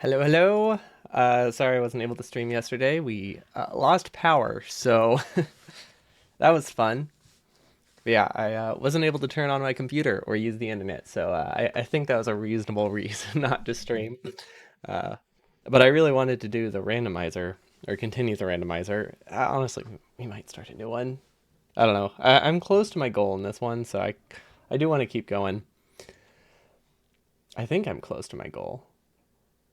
Hello, hello. Sorry I wasn't able to stream yesterday. We lost power, so that was fun. But yeah, I wasn't able to turn on my computer or use the internet, so I think that was a reasonable reason not to stream. Uh, but I really wanted to do the randomizer or continue the randomizer. Honestly, we might start a new one. I don't know. I'm close to my goal in this one, so I do want to keep going. I think I'm close to my goal.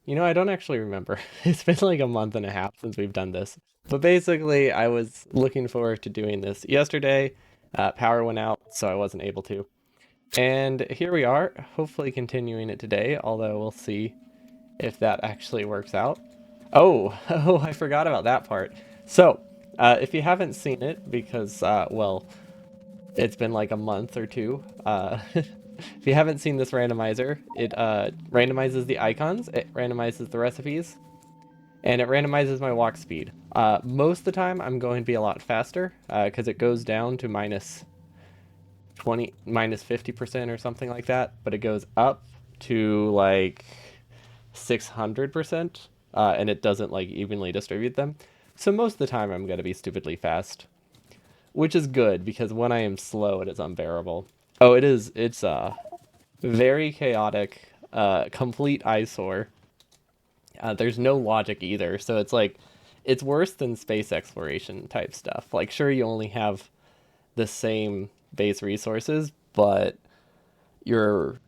I don't actually remember. It's been like a month and a half since we've done this. But basically, I was looking forward to doing this yesterday. Power went out, so I wasn't able to. And here we are, hopefully continuing it today, although we'll see if that actually works out. Oh, oh, I forgot about that part. So, if you haven't seen it, because, well, it's been like a month or two. If you haven't seen this randomizer, it randomizes the icons, it randomizes the recipes, and it randomizes my walk speed. Most of the time, I'm going to be a lot faster because it goes down to minus 20, minus 50% or something like that, but it goes up to like 600%, and it doesn't like evenly distribute them. So most of the time, I'm going to be stupidly fast, which is good because when I am slow, it is unbearable. Oh, it is. It's very chaotic, complete eyesore. There's no logic either, so it's like it's worse than space exploration type stuff. Like, sure, you only have the same base resources, but your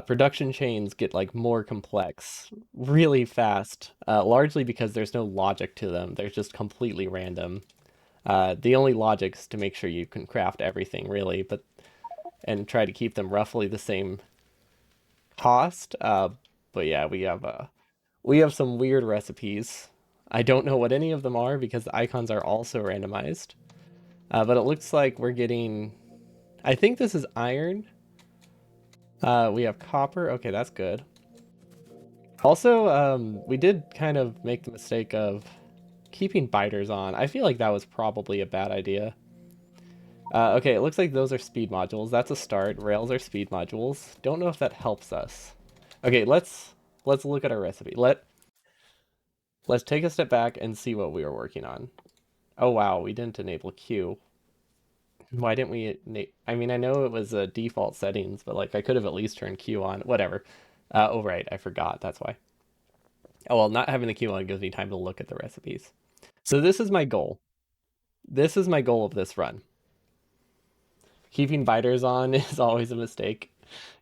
production chains get like more complex really fast, largely because there's no logic to them. They're just completely random. The only logic's to make sure you can craft everything really, but and try to keep them roughly the same cost. But yeah, we have some weird recipes. I don't know what any of them are because the icons are also randomized. But it looks like we're getting. I think this is iron. We have copper. Okay, that's good. Also, we did kind of make the mistake of keeping biters on. I feel like that was probably a bad idea. Okay, it looks like those are speed modules. That's a start. Rails are speed modules. Don't know if that helps us. Okay, let's look at our recipe. Let's take a step back and see what we were working on. Oh wow, we didn't enable Q. Why didn't we? I mean, I know it was a default settings, but like I could have at least turned Q on. Whatever. Oh right, I forgot. That's why. Oh well, not having the Q on gives me time to look at the recipes. So this is my goal. This is my goal of this run. Keeping biters on is always a mistake.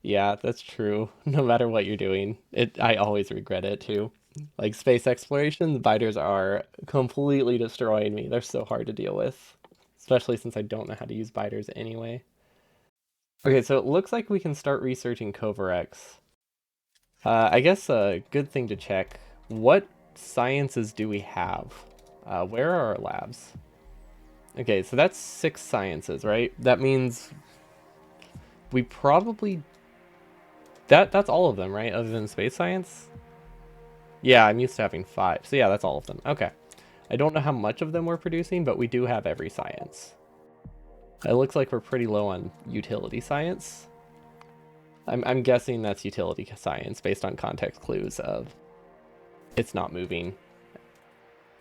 Yeah, that's true. No matter what you're doing, I always regret it too. Like space exploration, the biters are completely destroying me. They're so hard to deal with, especially since I don't know how to use biters anyway. Okay, so it looks like we can start researching Covarex. I guess a good thing to check, what sciences do we have? Where are our labs? Okay, so that's 6 sciences, right? That means we probably that's all of them, right? Other than space science? Yeah, I'm used to having 5. So yeah, that's all of them. Okay. I don't know how much of them we're producing, but we do have every science. It looks like we're pretty low on utility science. I'm guessing that's utility science based on context clues of it's not moving.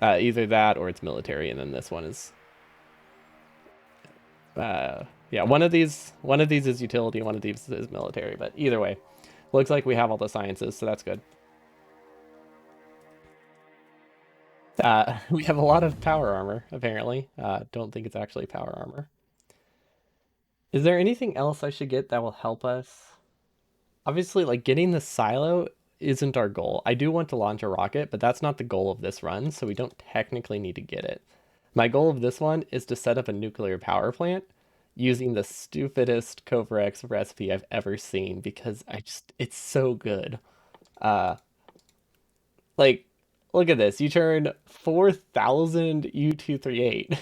Either that or it's military, and then this one is yeah, one of these is utility, one of these is military, but either way, looks like we have all the sciences, so that's good. We have a lot of power armor, apparently. Don't think it's actually power armor. Is there anything else I should get that will help us? Obviously, like getting the silo isn't our goal. I do want to launch a rocket, but that's not the goal of this run, so we don't technically need to get it. My goal of this one is to set up a nuclear power plant using the stupidest Covarex recipe I've ever seen because it's so good. Uh, like, look at this. You turn 4,000 U238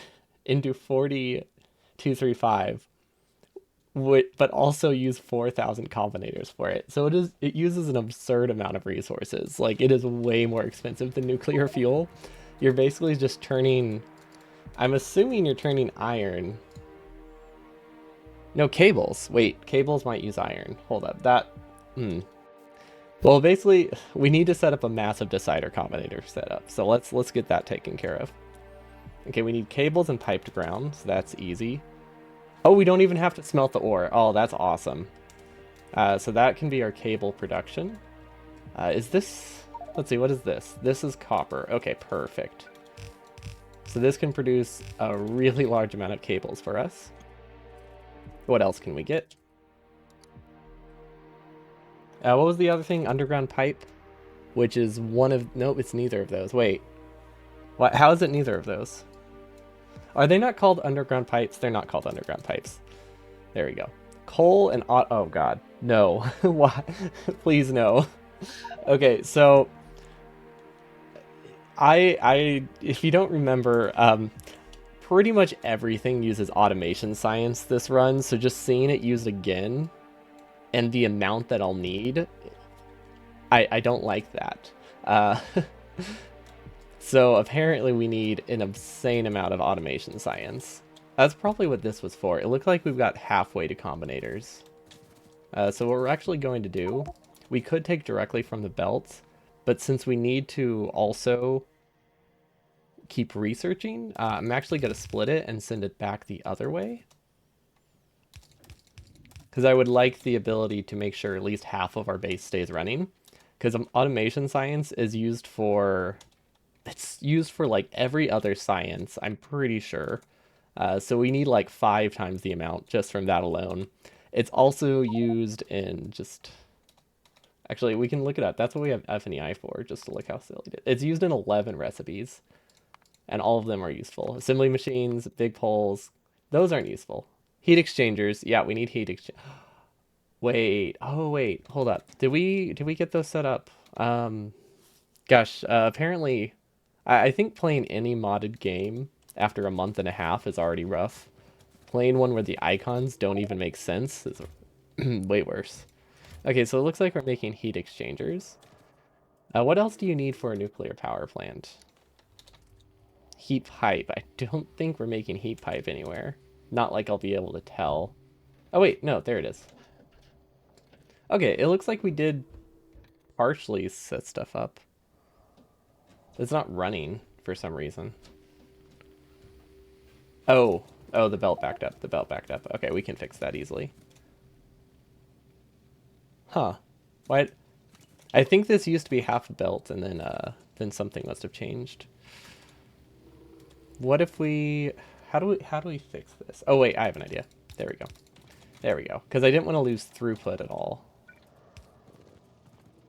into 40,235, but also use 4,000 combinators for it. So it uses an absurd amount of resources. Like it is way more expensive than nuclear fuel. You're basically just turning. I'm assuming you're turning iron. No cables. Wait, cables might use iron. Hold up. Hmm. Well, basically, we need to set up a massive decider combinator setup. So let's get that taken care of. Okay, we need cables and pipe to ground, so that's easy. Oh, we don't even have to smelt the ore. Oh, that's awesome. So that can be our cable production. Is this... Let's see, what is this? This is copper. Okay, perfect. So this can produce a really large amount of cables for us. What else can we get? What was the other thing? Underground pipe? Which is one of... Nope, it's neither of those. Wait. What? How is it neither of those? Are they not called underground pipes? They're not called underground pipes. There we go. Coal and... Oh, God. No. Why? Please, no. Okay, so... If you don't remember, pretty much everything uses automation science this run, so just seeing it used again, and the amount that I'll need, I don't like that. So apparently we need an insane amount of automation science. That's probably what this was for. It looked like we've got halfway to combinators. So what we're actually going to do, we could take directly from the belts, but since we need to also keep researching, I'm actually going to split it and send it back the other way. Because I would like the ability to make sure at least half of our base stays running. Because automation science is used for... It's used for like every other science, I'm pretty sure. So we need like 5 times the amount just from that alone. It's also used in just... Actually, we can look it up. That's what we have F and EI for, just to look how silly it is. It's used in 11 recipes, and all of them are useful. Assembly machines, big poles, those aren't useful. Heat exchangers, yeah, we need heat exchange. Wait, oh wait, hold up. Did we get those set up? Gosh, apparently, I think playing any modded game after a month and a half is already rough. Playing one where the icons don't even make sense is way worse. Okay, so it looks like we're making heat exchangers. What else do you need for a nuclear power plant? Heat pipe. I don't think we're making heat pipe anywhere. Not like I'll be able to tell. Oh wait, no, there it is. Okay, it looks like we did partially set stuff up. It's not running for some reason. Oh, the belt backed up. The belt backed up. Okay, we can fix that easily. Huh. What? I think this used to be half a belt, and then something must have changed. What if we... How do we fix this? Oh wait, I have an idea. There we go. There we go. Because I didn't want to lose throughput at all.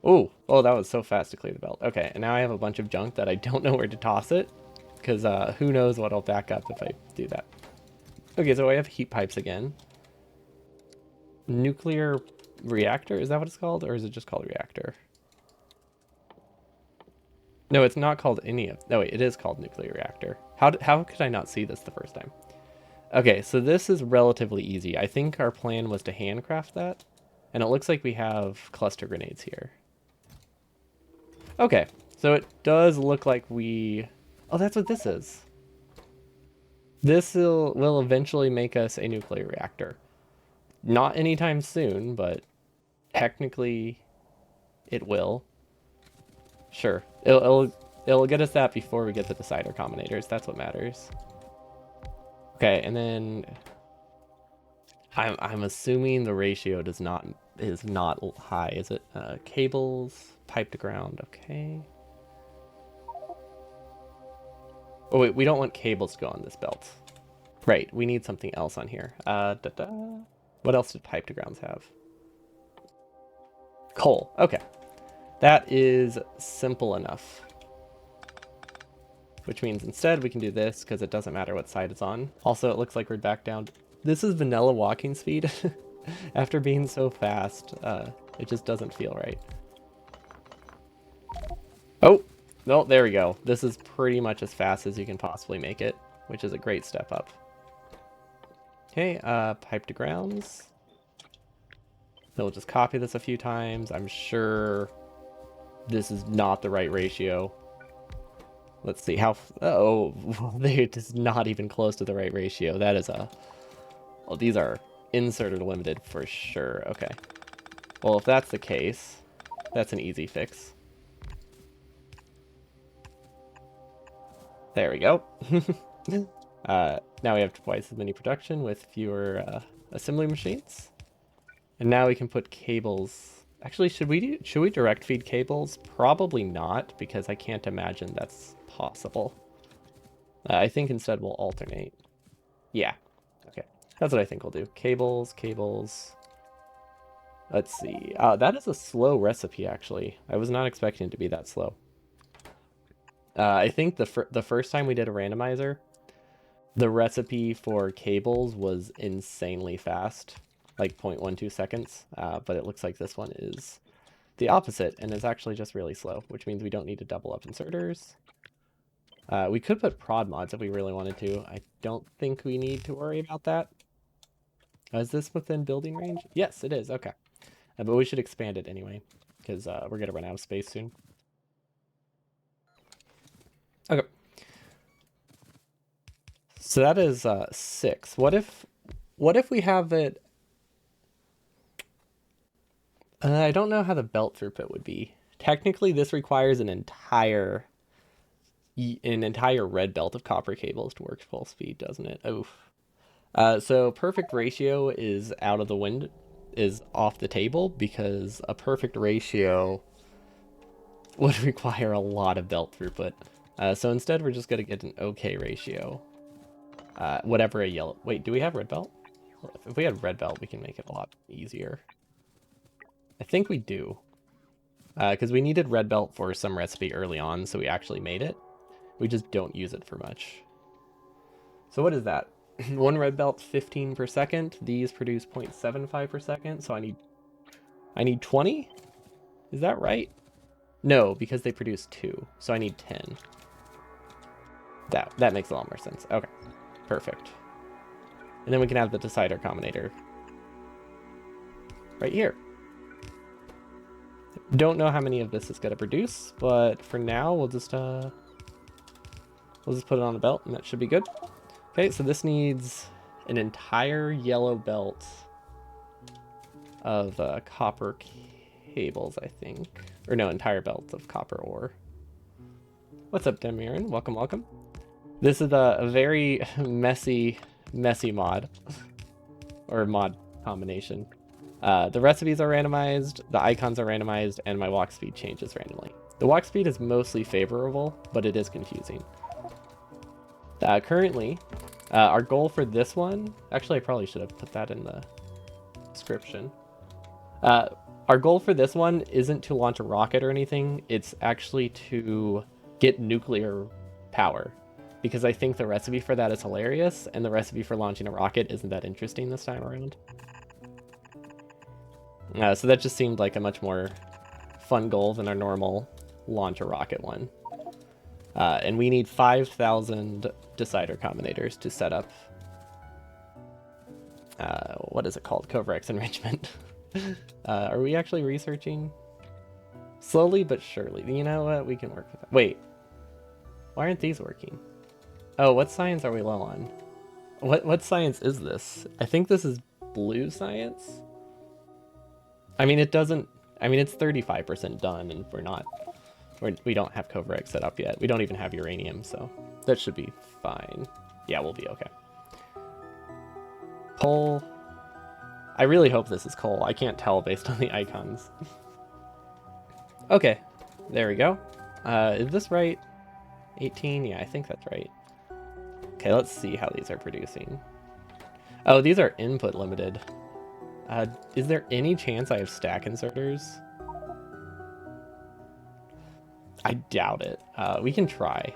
Oh, that was so fast to clear the belt. Okay, and now I have a bunch of junk that I don't know where to toss it. Because who knows what I'll back up if I do that. Okay, so I have heat pipes again. Nuclear reactor? Is that what it's called? Or is it just called reactor? No, it's not called any of... No, wait, it is called nuclear reactor. How could I not see this the first time? Okay, so this is relatively easy. I think our plan was to handcraft that. And it looks like we have cluster grenades here. Okay, so it does look like we... Oh, that's what this is. This will eventually make us a nuclear reactor. Not anytime soon, but technically it will. Sure. It'll get us that before we get the decider combinators. That's what matters. Okay, and then I'm assuming the ratio is not high, is it? Cables, pipe to ground, okay. Oh wait, we don't want cables to go on this belt. Right, we need something else on here. What else did pipe to grounds have? Coal, okay. That is simple enough. Which means instead we can do this because it doesn't matter what side it's on. Also, it looks like we're back down. This is vanilla walking speed. After being so fast, it just doesn't feel right. Oh, no, there we go. This is pretty much as fast as you can possibly make it, which is a great step up. Okay, pipe to grounds. They'll just copy this a few times. I'm sure this is not the right ratio. Let's see how... Oh, it is not even close to the right ratio. That is a... Well, these are inserted limited for sure. Okay. Well, if that's the case, That's an easy fix. There we go. Now we have twice as many production with fewer assembly machines. And now we can put cables. Actually, should we direct feed cables? Probably not, because I can't imagine that's possible. I think instead we'll alternate. Yeah. Okay. That's what I think we'll do. Cables, cables. Let's see. That is a slow recipe, actually. I was not expecting it to be that slow. I think the first time we did a randomizer, the recipe for cables was insanely fast, like 0.12 seconds. But it looks like this one is the opposite and is actually just really slow, which means we don't need to double up inserters. We could put prod mods if we really wanted to. I don't think we need to worry about that. Is this within building range? Yes, it is. Okay. But we should expand it anyway, because we're going to run out of space soon. Okay. So that is 6. What if we have it... I don't know how the belt throughput would be. Technically, this requires an entire red belt of copper cables to work full speed, doesn't it? Oof. So perfect ratio is out of the wind, is off the table, because a perfect ratio would require a lot of belt throughput. So instead, we're just going to get an okay ratio. Whatever a yellow... Wait, do we have red belt? If we had red belt, we can make it a lot easier. I think we do. Because we needed red belt for some recipe early on, so we actually made it. We just don't use it for much. So what is that? 1 red belt, 15 per second. These produce 0.75 per second, so I need 20? Is that right? No, because they produce 2, so I need 10. That makes a lot more sense. Okay, perfect. And then we can have the decider combinator right here. Don't know how many of this is going to produce, but for now we'll just put it on the belt, and that should be good. Okay, so this needs an entire yellow belt of copper cables, I think. Or no, entire belt of copper ore. What's up, Demiran? Welcome, welcome. This is a very messy mod. Or mod combination. The recipes are randomized, the icons are randomized, and my walk speed changes randomly. The walk speed is mostly favorable, but it is confusing. Currently, our goal for this one... Actually, I probably should have put that in the description. Our goal for this one isn't to launch a rocket or anything. It's actually to get nuclear power. Because I think the recipe for that is hilarious, and the recipe for launching a rocket isn't that interesting this time around. So that just seemed like a much more fun goal than our normal launch a rocket one. And we need 5,000 decider combinators to set up... what is it called? Covarex enrichment. Are we actually researching? Slowly but surely. You know what? We can work with that. Wait. Why aren't these working? Oh, what science are we low on? What science is this? I think this is blue science? I mean, it doesn't... I mean, it's 35% done, and we don't have Covarex set up yet. We don't even have uranium, so that should be fine. Yeah, we'll be okay. Coal. I really hope this is coal. I can't tell based on the icons. Okay, there we go. Is this right? 18? Yeah, I think that's right. Okay, let's see how these are producing. Oh, these are input limited. Is there any chance I have stack inserters? I doubt it. We can try.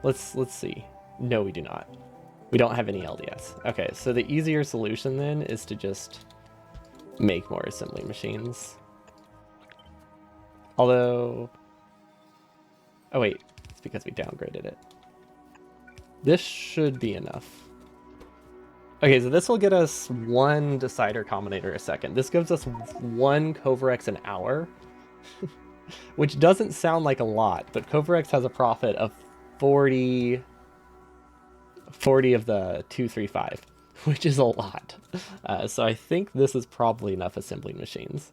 Let's see. No, we do not. We don't have any LDS. Okay, so the easier solution then is to just make more assembly machines. Although... Oh wait, it's because we downgraded it. This should be enough. Okay, so this will get us 1 decider combinator a second. This gives us 1 Covarex an hour, which doesn't sound like a lot, but Covarex has a profit of 40 of the 235, which is a lot. So I think this is probably enough assembly machines.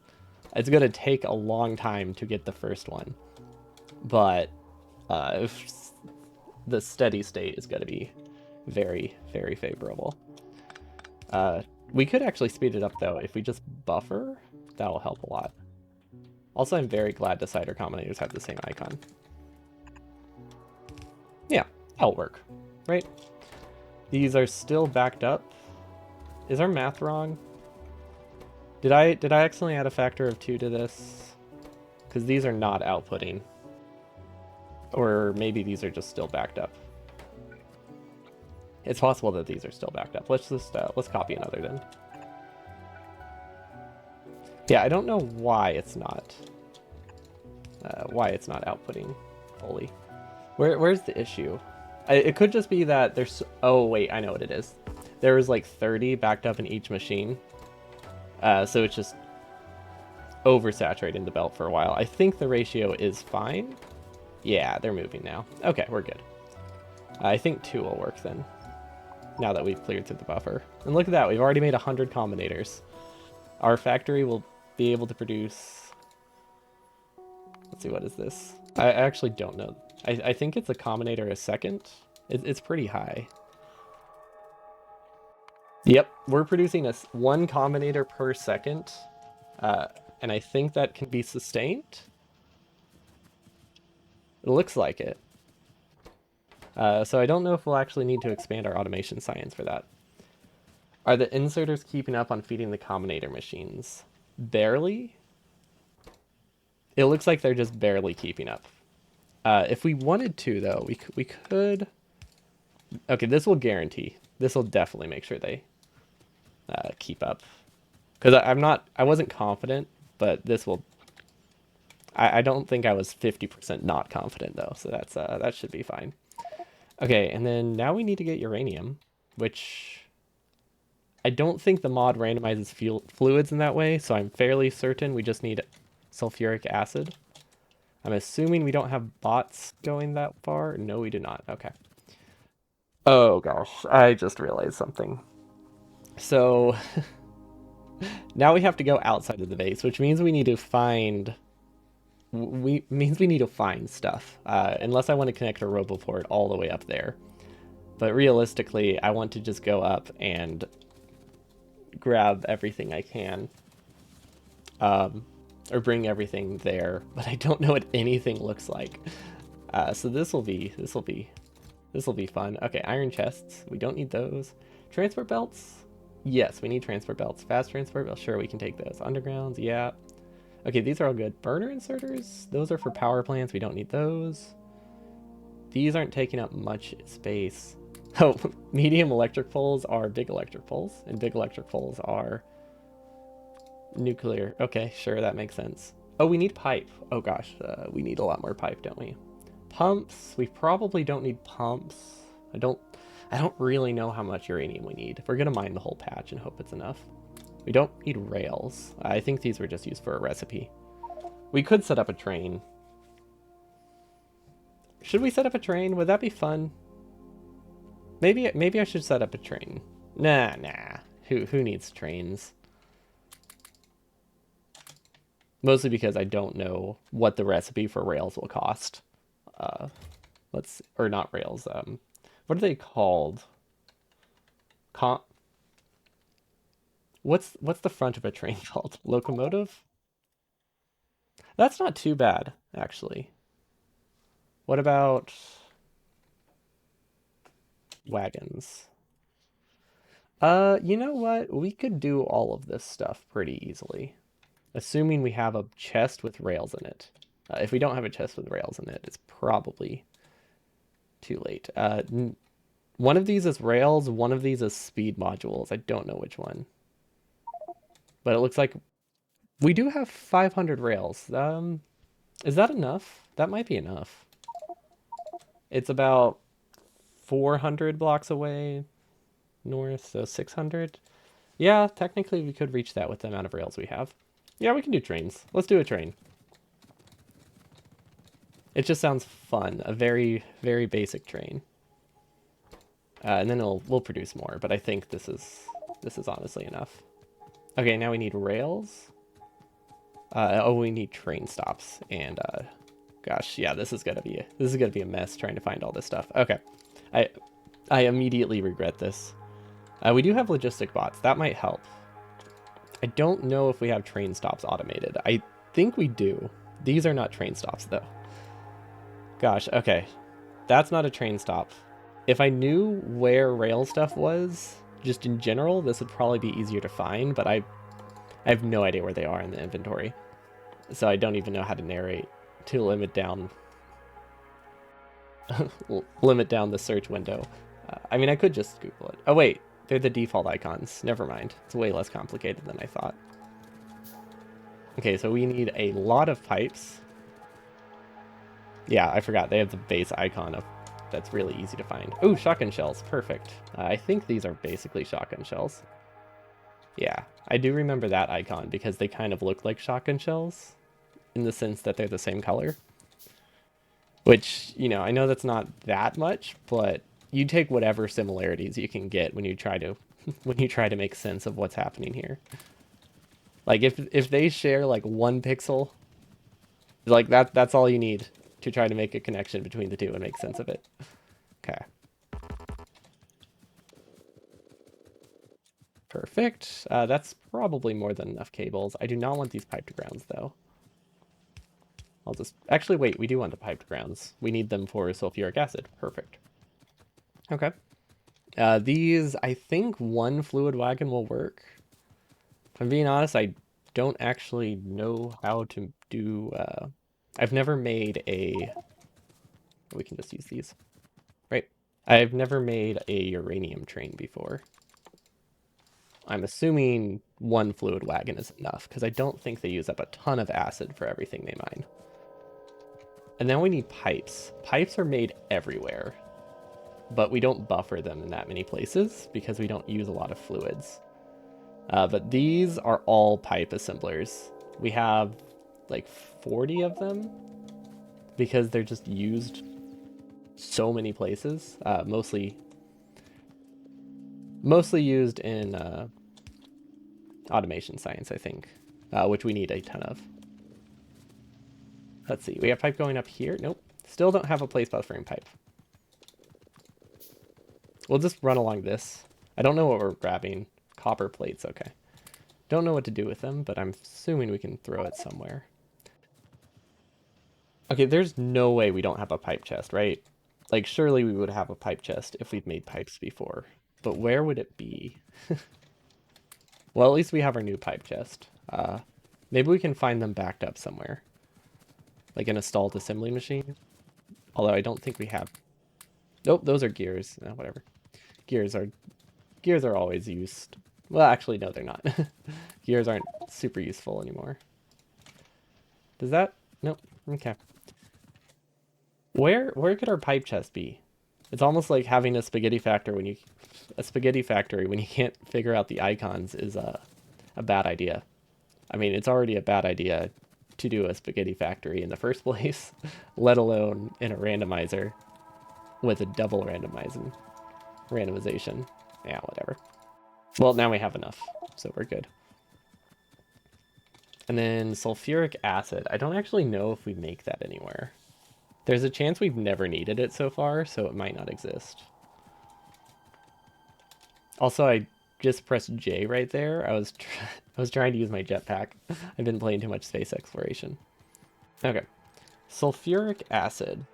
It's going to take a long time to get the first one, but if the steady state is going to be very, very favorable. We could actually speed it up, though. If we just buffer, that'll help a lot. Also, I'm very glad decider combinators have the same icon. Yeah, that'll work, right? These are still backed up. Is our math wrong? Did I accidentally add a factor of 2 to this? Because these are not outputting. Or maybe these are just still backed up. It's possible that these are still backed up. Let's just let's copy another then. Yeah, I don't know why it's not outputting fully. Where's the issue? It could just be that there's... Oh wait, I know what it is. There was like 30 backed up in each machine, so it's just oversaturating the belt for a while. I think the ratio is fine. Yeah, they're moving now. Okay, we're good. I think 2 will work then, now that we've cleared through the buffer. And look at that, we've already made 100 combinators. Our factory will be able to produce... Let's see, what is this? I actually don't know. I think it's a combinator a second. It's pretty high. Yep, we're producing 1 combinator per second. And I think that can be sustained. It looks like it. So I don't know if we'll actually need to expand our automation science for that. Are the inserters keeping up on feeding the combinator machines? Barely. It looks like they're just barely keeping up. If we wanted to, though, we could... Okay, this will guarantee. This will definitely make sure they keep up. Because I wasn't confident, but this will... I don't think I was 50% not confident, though, so that should be fine. Okay, and then now we need to get uranium, which... I don't think the mod randomizes fluids in that way, so I'm fairly certain we just need sulfuric acid. I'm assuming we don't have bots going that far. No, we do not. Okay. Oh gosh, I just realized something. So now we have to go outside of the base, which means we need to find... we need to find stuff. Unless I want to connect a roboport all the way up there. But realistically, I want to just go up and grab everything I can. Or bring everything there, but I don't know what anything looks like. So this will be fun. Okay, iron chests. We don't need those. Transport belts? Yes, we need transport belts. Fast transport belts? Sure, we can take those. Undergrounds? Yeah. Okay, these are all good. Burner inserters? Those are for power plants. We don't need those. These aren't taking up much space. Oh, medium electric poles are big electric poles, and big electric poles are nuclear. Okay, sure, that makes sense. Oh, we need pipe. Oh gosh, we need a lot more pipe, don't we? Pumps. We probably don't need pumps. I don't really know how much uranium we need. We're gonna mine the whole patch and hope it's enough. We don't need rails. I think these were just used for a recipe. We could set up a train. Should we set up a train? Would that be fun? Maybe I should set up a train. Nah. Who needs trains? Mostly because I don't know what the recipe for rails will cost. Or not rails. What are they called? What's the front of a train called? Locomotive? That's not too bad, actually. What about wagons? You know what? We could do all of this stuff pretty easily. Assuming we have a chest with rails in it. If we don't have a chest with rails in it, it's probably too late. One of these is rails, one of these is speed modules. I don't know which one. But it looks like we do have 500 rails. Is that enough? That might be enough. It's about 400 blocks away north, so 600. Yeah, technically we could reach that with the amount of rails we have. Yeah, we can do trains. Let's do a train. It just sounds fun. A very, very basic train. And then we'll produce more, but I think this is honestly enough. Okay, now we need rails. Oh, we need train stops, and gosh, yeah, this is gonna be a mess trying to find all this stuff. Okay, I I immediately regret this. We do have logistic bots. That might help. I don't know if we have train stops automated. I think we do. These are not train stops, though. Gosh, okay. That's not a train stop. If I knew where rail stuff was, just in general, this would probably be easier to find, but I have no idea where they are in the inventory. So I don't even know how to narrate to limit down limit down the search window. I mean, I could just Google it. Oh wait, they're the default icons. Never mind. It's way less complicated than I thought. Okay, so we need a lot of pipes. Yeah, I forgot. They have the base icon of that's really easy to find. Oh, shotgun shells. Perfect. I think these are basically shotgun shells. Yeah, I do remember that icon because they kind of look like shotgun shells in the sense that they're the same color. Which, you know, I know that's not that much, but you take whatever similarities you can get when you try to when you try to make sense of what's happening here. Like if they share like 1 pixel, like that's all you need to try to make a connection between the two and make sense of it. Okay. Perfect. That's probably more than enough cables. I do not want these piped grounds though. I'll just actually wait, we do want the piped grounds. We need them for sulfuric acid. Perfect. Okay. These, I think one fluid wagon will work. If I'm being honest, I don't actually know how to do, I've never made a, we can just use these, right? I've never made a uranium train before. I'm assuming one fluid wagon is enough, because I don't think they use up a ton of acid for everything they mine. And then we need pipes. Pipes are made everywhere, but we don't buffer them in that many places because we don't use a lot of fluids. But these are all pipe assemblers. We have like 40 of them because they're just used so many places. Mostly used in automation science, I think, which we need a ton of. Let's see, we have pipe going up here. Nope, still don't have a place buffering pipe. We'll just run along this. I don't know what we're grabbing. Copper plates, okay. Don't know what to do with them, but I'm assuming we can throw it somewhere. Okay, there's no way we don't have a pipe chest, right? Like, surely we would have a pipe chest if we'd made pipes before. But where would it be? Well, at least we have our new pipe chest. Maybe we can find them backed up somewhere. Like in a stalled assembly machine. Although I don't think we have... Nope, those are gears. Whatever. Gears are always used. Well, actually, no, they're not. Gears aren't super useful anymore. Does that? Nope. Okay. Where could our pipe chest be? It's almost like having a spaghetti factory when you can't figure out the icons is a bad idea. I mean, it's already a bad idea to do a spaghetti factory in the first place, let alone in a randomizer with a double randomization. Yeah, whatever. Well, now we have enough, so we're good. And then sulfuric acid. I don't actually know if we make that anywhere. There's a chance we've never needed it so far, so it might not exist. Also, I just pressed J right there. I was trying to use my jetpack. I've been playing too much space exploration. Okay. Sulfuric acid.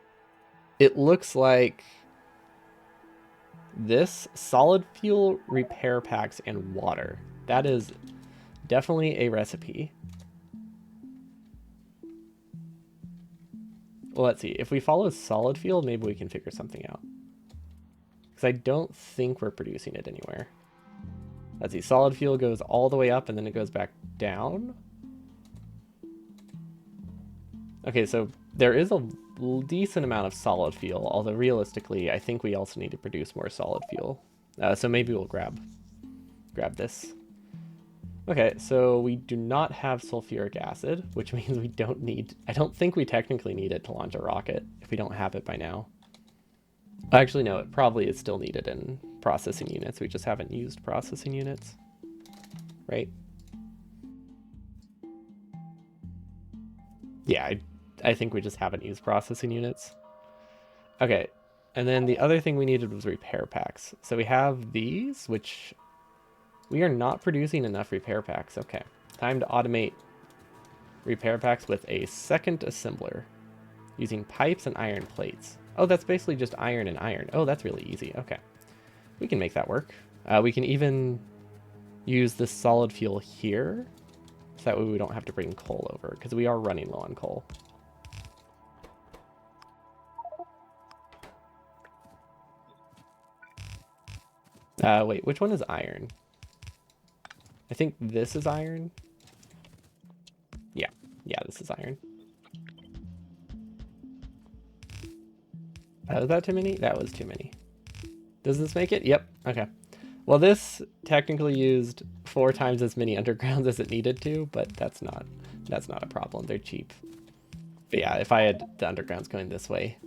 It looks like this: solid fuel, repair packs, and water. That is definitely a recipe. Well, let's see. If we follow solid fuel, maybe we can figure something out. Because I don't think we're producing it anywhere. Let's see. Solid fuel goes all the way up and then it goes back down. Okay, so there is a decent amount of solid fuel, although realistically, I think we also need to produce more solid fuel. So maybe we'll grab this. Okay, so we do not have sulfuric acid, which means we don't need... I don't think we technically need it to launch a rocket if we don't have it by now. Actually, no, it probably is still needed in processing units. We just haven't used processing units, right? Yeah, I think we just haven't used processing units. Okay, and then the other thing we needed was repair packs. So we have these, which we are not producing enough repair packs. Okay, time to automate repair packs with a second assembler using pipes and iron plates. Oh, that's basically just iron and iron. Oh, that's really easy. Okay, we can make that work. We can even use this solid fuel here, so that way we don't have to bring coal over, because we are running low on coal. Wait, which one is iron? I think this is iron. Yeah, this is iron. Was that too many? That was too many. Does this make it? Yep. Okay. Well, this technically used 4 times as many undergrounds as it needed to, but that's not a problem. They're cheap. But yeah, if I had the undergrounds going this way,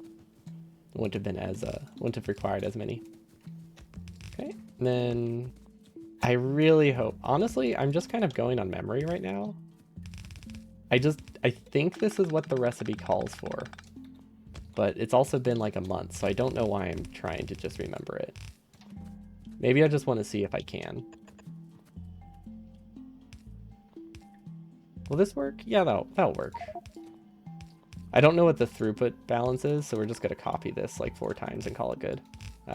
it wouldn't have been as wouldn't have required as many. Okay. And then I really hope. Honestly, I'm just kind of going on memory right now. I think this is what the recipe calls for. But it's also been like a month, so I don't know why I'm trying to just remember it. Maybe I just want to see if I can. Will this work? Yeah, that'll work. I don't know what the throughput balance is, so we're just going to copy this like 4 times and call it good.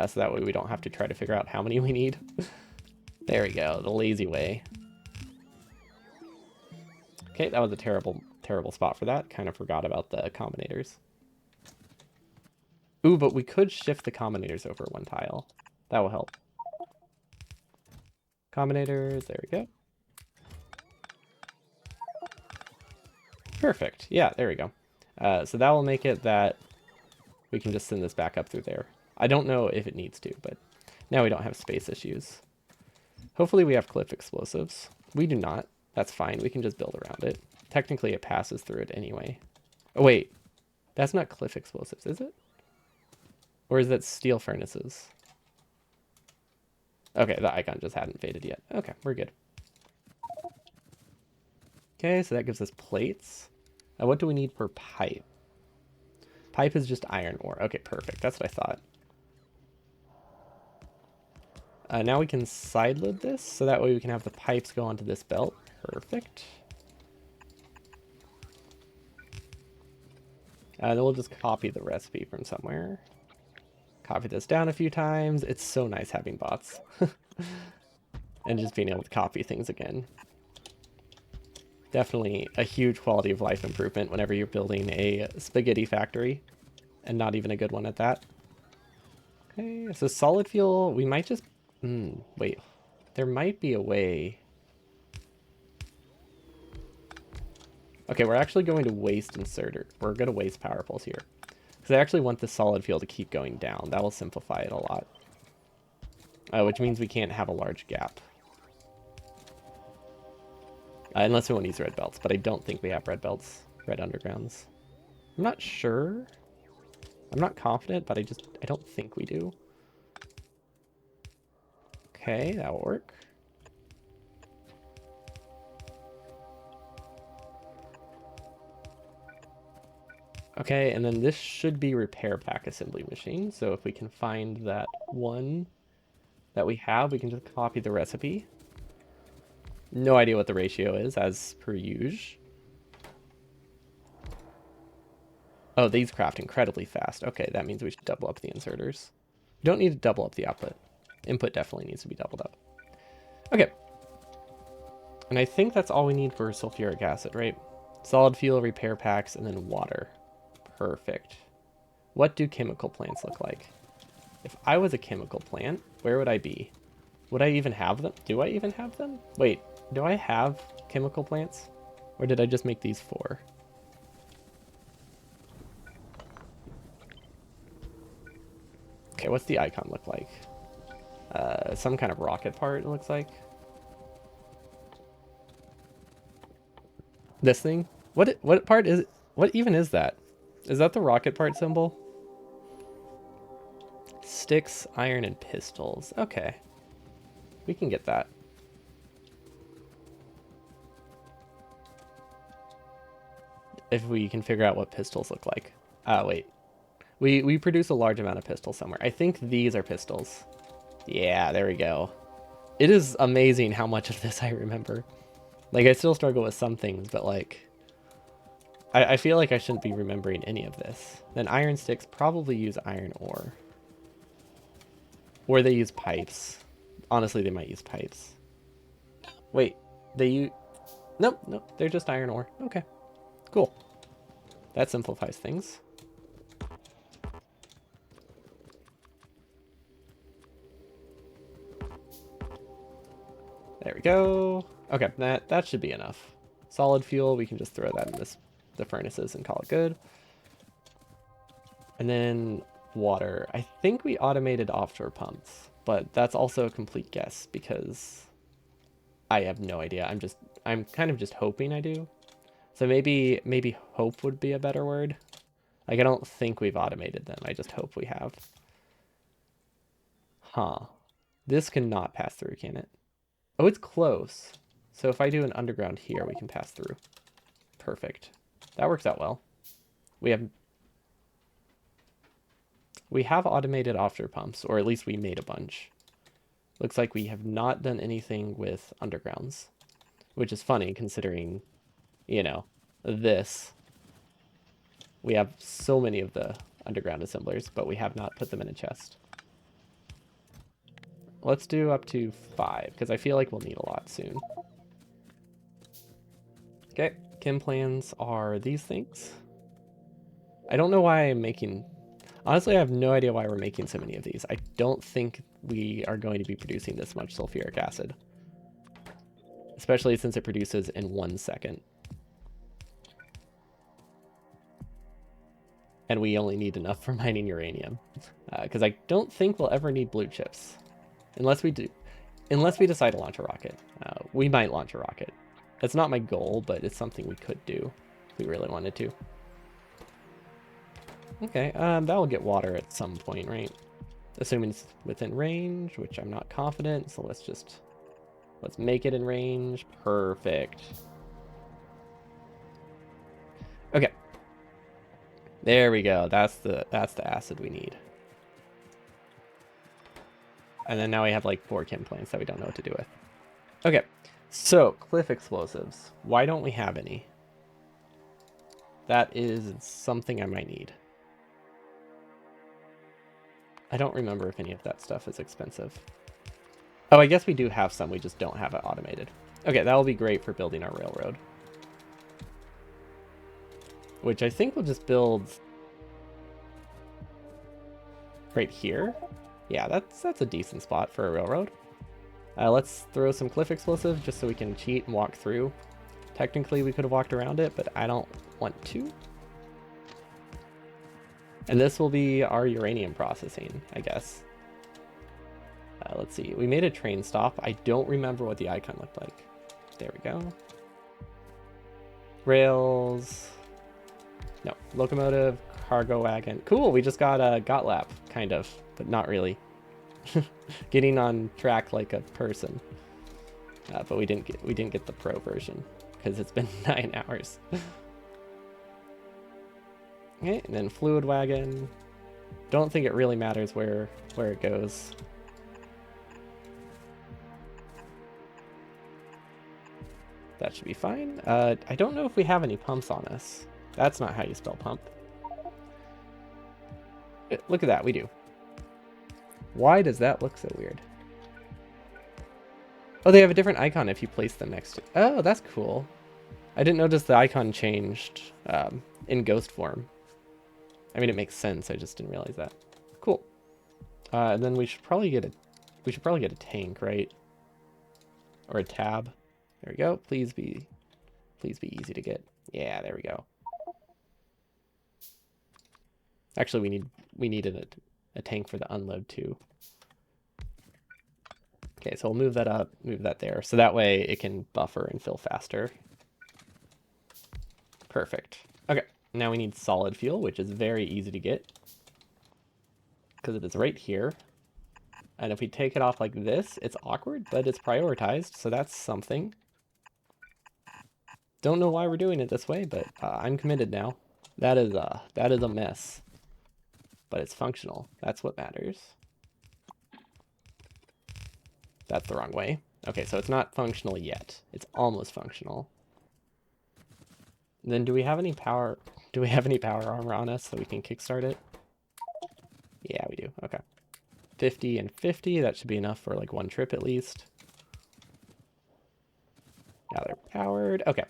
So that way we don't have to try to figure out how many we need. There we go, the lazy way. Okay, that was a terrible, terrible spot for that. Kind of forgot about the combinators. Ooh, but we could shift the combinators over 1 tile. That will help. Combinators, there we go. Perfect. Yeah, there we go. So that will make it that we can just send this back up through there. I don't know if it needs to, but now we don't have space issues. Hopefully we have cliff explosives. We do not. That's fine. We can just build around it. Technically, it passes through it anyway. Oh, wait. That's not cliff explosives, is it? Or is that steel furnaces? Okay, the icon just hadn't faded yet. Okay, we're good. Okay, so that gives us plates. What do we need for pipe? Pipe is just iron ore. Okay, perfect. That's what I thought. Now we can sideload this, so that way we can have the pipes go onto this belt. Perfect. Then we'll just copy the recipe from somewhere. Copy this down a few times. It's so nice having bots. And just being able to copy things again. Definitely a huge quality of life improvement whenever you're building a spaghetti factory. And not even a good one at that. Okay, so solid fuel, we might just... wait. There might be a way... Okay, we're actually going to waste inserter. We're going to waste power poles here. Because I actually want the solid fuel to keep going down. That will simplify it a lot. Which means we can't have a large gap. Unless we want to use red belts. But I don't think we have red belts. Red undergrounds. I'm not sure. I'm not confident, but I don't think we do. Okay, that will work. Okay, and then this should be repair pack assembly machine. So if we can find that one that we have, we can just copy the recipe. No idea what the ratio is, as per usual. Oh, these craft incredibly fast. Okay, that means we should double up the inserters. You don't need to double up the output. Input definitely needs to be doubled up. Okay. And I think that's all we need for sulfuric acid, right? Solid fuel, repair packs, and then water. Perfect. What do chemical plants look like? If I was a chemical plant, where would I be? Would I even have them? Do I even have them? Wait, do I have chemical plants? Or did I just make these 4? Okay, what's the icon look like? Some kind of rocket part, it looks like. This thing? What part is it? What even is that? Is that the rocket part symbol? Sticks, iron, and pistols. Okay. We can get that. if we can figure out what pistols look like. Wait. We produce a large amount of pistols somewhere. I think these are pistols. Yeah, there we go. It is amazing how much of this I remember. Like, I still struggle with some things, but like... I feel like I shouldn't be remembering any of this. Then iron sticks probably use iron ore. Or they use pipes. Honestly, they might use pipes. Wait, they use... Nope, nope, they're just iron ore. Okay, cool. That simplifies things. There we go. Okay, that should be enough. Solid fuel, we can just throw that in the furnaces and call it good. And then water. I think we automated offshore pumps, but that's also a complete guess because I have no idea. I'm kind of just hoping I do. So maybe hope would be a better word. Like, I don't think we've automated them. I just hope we have. Huh. This cannot pass through, can it? Oh, it's close. So if I do an underground here, we can pass through. Perfect. That works out well. We have automated offshore pumps, or at least we made a bunch. Looks like we have not done anything with undergrounds, which is funny considering, you know, this. We have so many of the underground assemblers, but we have not put them in a chest. Let's do up to 5, because I feel like we'll need a lot soon. Okay, chem plans are these things. I don't know why I'm making... Honestly, I have no idea why we're making so many of these. I don't think we are going to be producing this much sulfuric acid. Especially since it produces in 1 second. And we only need enough for mining uranium. Because I don't think we'll ever need blue chips. Unless we decide to launch a rocket. We might launch a rocket. That's not my goal, but it's something we could do if we really wanted to. Okay, that will get water at some point, right? Assuming it's within range, which I'm not confident, so let's make it in range. Perfect. Okay. There we go. That's the acid we need. And then now we have like 4 chem plants that we don't know what to do with. Okay, so cliff explosives. Why don't we have any? That is something I might need. I don't remember if any of that stuff is expensive. Oh, I guess we do have some, we just don't have it automated. Okay, that will be great for building our railroad. Which I think we'll just build right here. Yeah, that's a decent spot for a railroad. Let's throw some cliff explosives just so we can cheat and walk through. Technically, we could have walked around it, but I don't want to. And this will be our uranium processing, I guess. Let's see. We made a train stop. I don't remember what the icon looked like. There we go. Rails. No. Locomotive, cargo wagon. Cool, we just got a GOTLAP, kind of, but not really. Getting on track like a person. But we didn't get the pro version because it's been 9 hours. Okay, and then fluid wagon. Don't think it really matters where it goes. That should be fine. I don't know if we have any pumps on us. That's not how you spell pump. Look at that, we do. Why does that look so weird? Oh, they have a different icon if you place them next to... Oh, that's cool. I didn't notice the icon changed in ghost form. I mean, it makes sense. I just didn't realize that. Cool. And then we should probably get a tank, right? Or a tab. There we go. Please be easy to get. Yeah, there we go. Actually, we needed a tank for the unload too. Okay, so we'll move that up, move that there, so that way it can buffer and fill faster. Perfect. Okay, now we need solid fuel, which is very easy to get because it is right here. And if we take it off like this, it's awkward, but it's prioritized, so that's something. Don't know why we're doing it this way, but I'm committed now. That is a mess. But it's functional. That's what matters. That's the wrong way. Okay, so it's not functional yet. It's almost functional. Then do we have any power? Do we have any power armor on us so we can kickstart it? Yeah, we do. Okay. 50 and 50. That should be enough for like one trip at least. Now they're powered. Okay.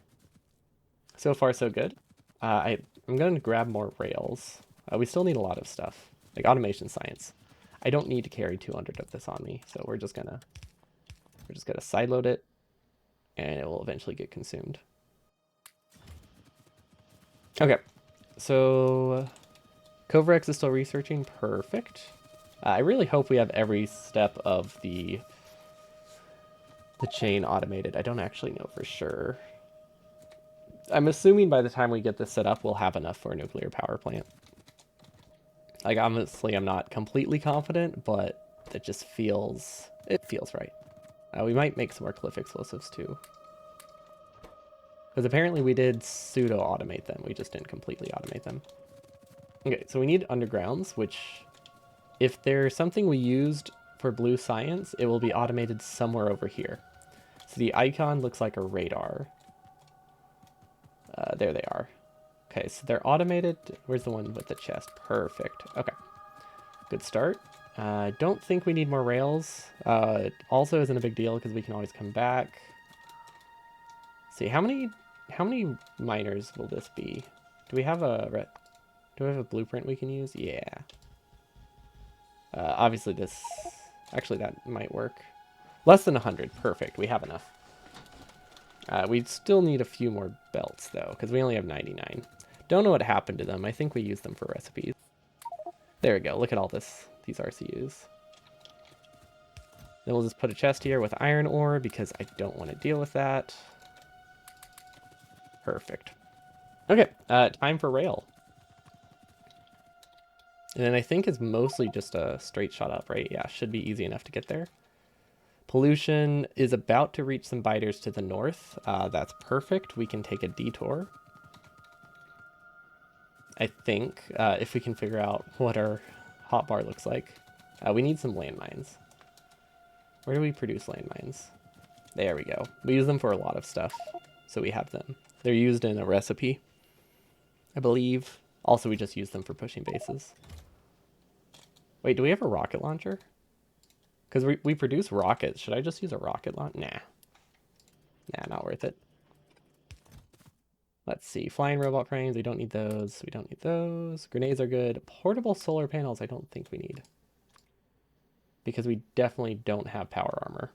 So far, so good. I'm going to grab more rails. We still need a lot of stuff, like automation science. I don't need to carry 200 of this on me, so we're just gonna sideload it, and it will eventually get consumed. Okay, so Covrex is still researching. Perfect. I really hope we have every step of the chain automated. I don't actually know for sure. I'm assuming by the time we get this set up, we'll have enough for a nuclear power plant. Like, honestly, I'm not completely confident, but it just feels right. We might make some more cliff explosives too. Because apparently we did pseudo-automate them. We just didn't completely automate them. Okay, so we need undergrounds, which if there's something we used for blue science, it will be automated somewhere over here. So the icon looks like a radar. There they are. Okay, so they're automated. Where's the one with the chest? Perfect. Okay. Good start. I don't think we need more rails. It also isn't a big deal because we can always come back. Let's see, how many miners will this be? Do we have a blueprint we can use? Yeah. Obviously this, actually that might work. Less than 100. Perfect. We have enough. We still need a few more belts though, because we only have 99. Don't know what happened to them. I think we used them for recipes. There we go. Look at all these RCUs. Then we'll just put a chest here with iron ore because I don't want to deal with that. Perfect. Okay, time for rail. And then I think it's mostly just a straight shot up, right? Yeah, should be easy enough to get there. Pollution is about to reach some biters to the north. That's perfect. We can take a detour. I think, if we can figure out what our hotbar looks like. We need some landmines. Where do we produce landmines? There we go. We use them for a lot of stuff, so we have them. They're used in a recipe, I believe. Also, we just use them for pushing bases. Wait, do we have a rocket launcher? Because we produce rockets. Should I just use a rocket launcher? Nah. Nah, not worth it. Let's see. Flying robot frames. We don't need those. We don't need those. Grenades are good. Portable solar panels I don't think we need. Because we definitely don't have power armor.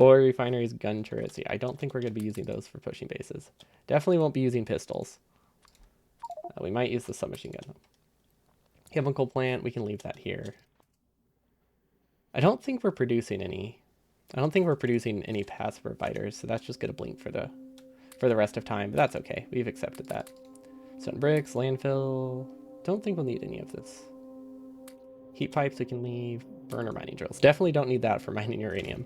Oil refineries, gun turrets. Yeah, I don't think we're going to be using those for pushing bases. Definitely won't be using pistols. We might use the submachine gun. Chemical plant. We can leave that here. I don't think we're producing any. I don't think we're producing any passive providers, so that's just going to blink for the rest of time, but that's okay. We've accepted that. Stone bricks, landfill. Don't think we'll need any of this. Heat pipes we can leave. Burner mining drills. Definitely don't need that for mining uranium.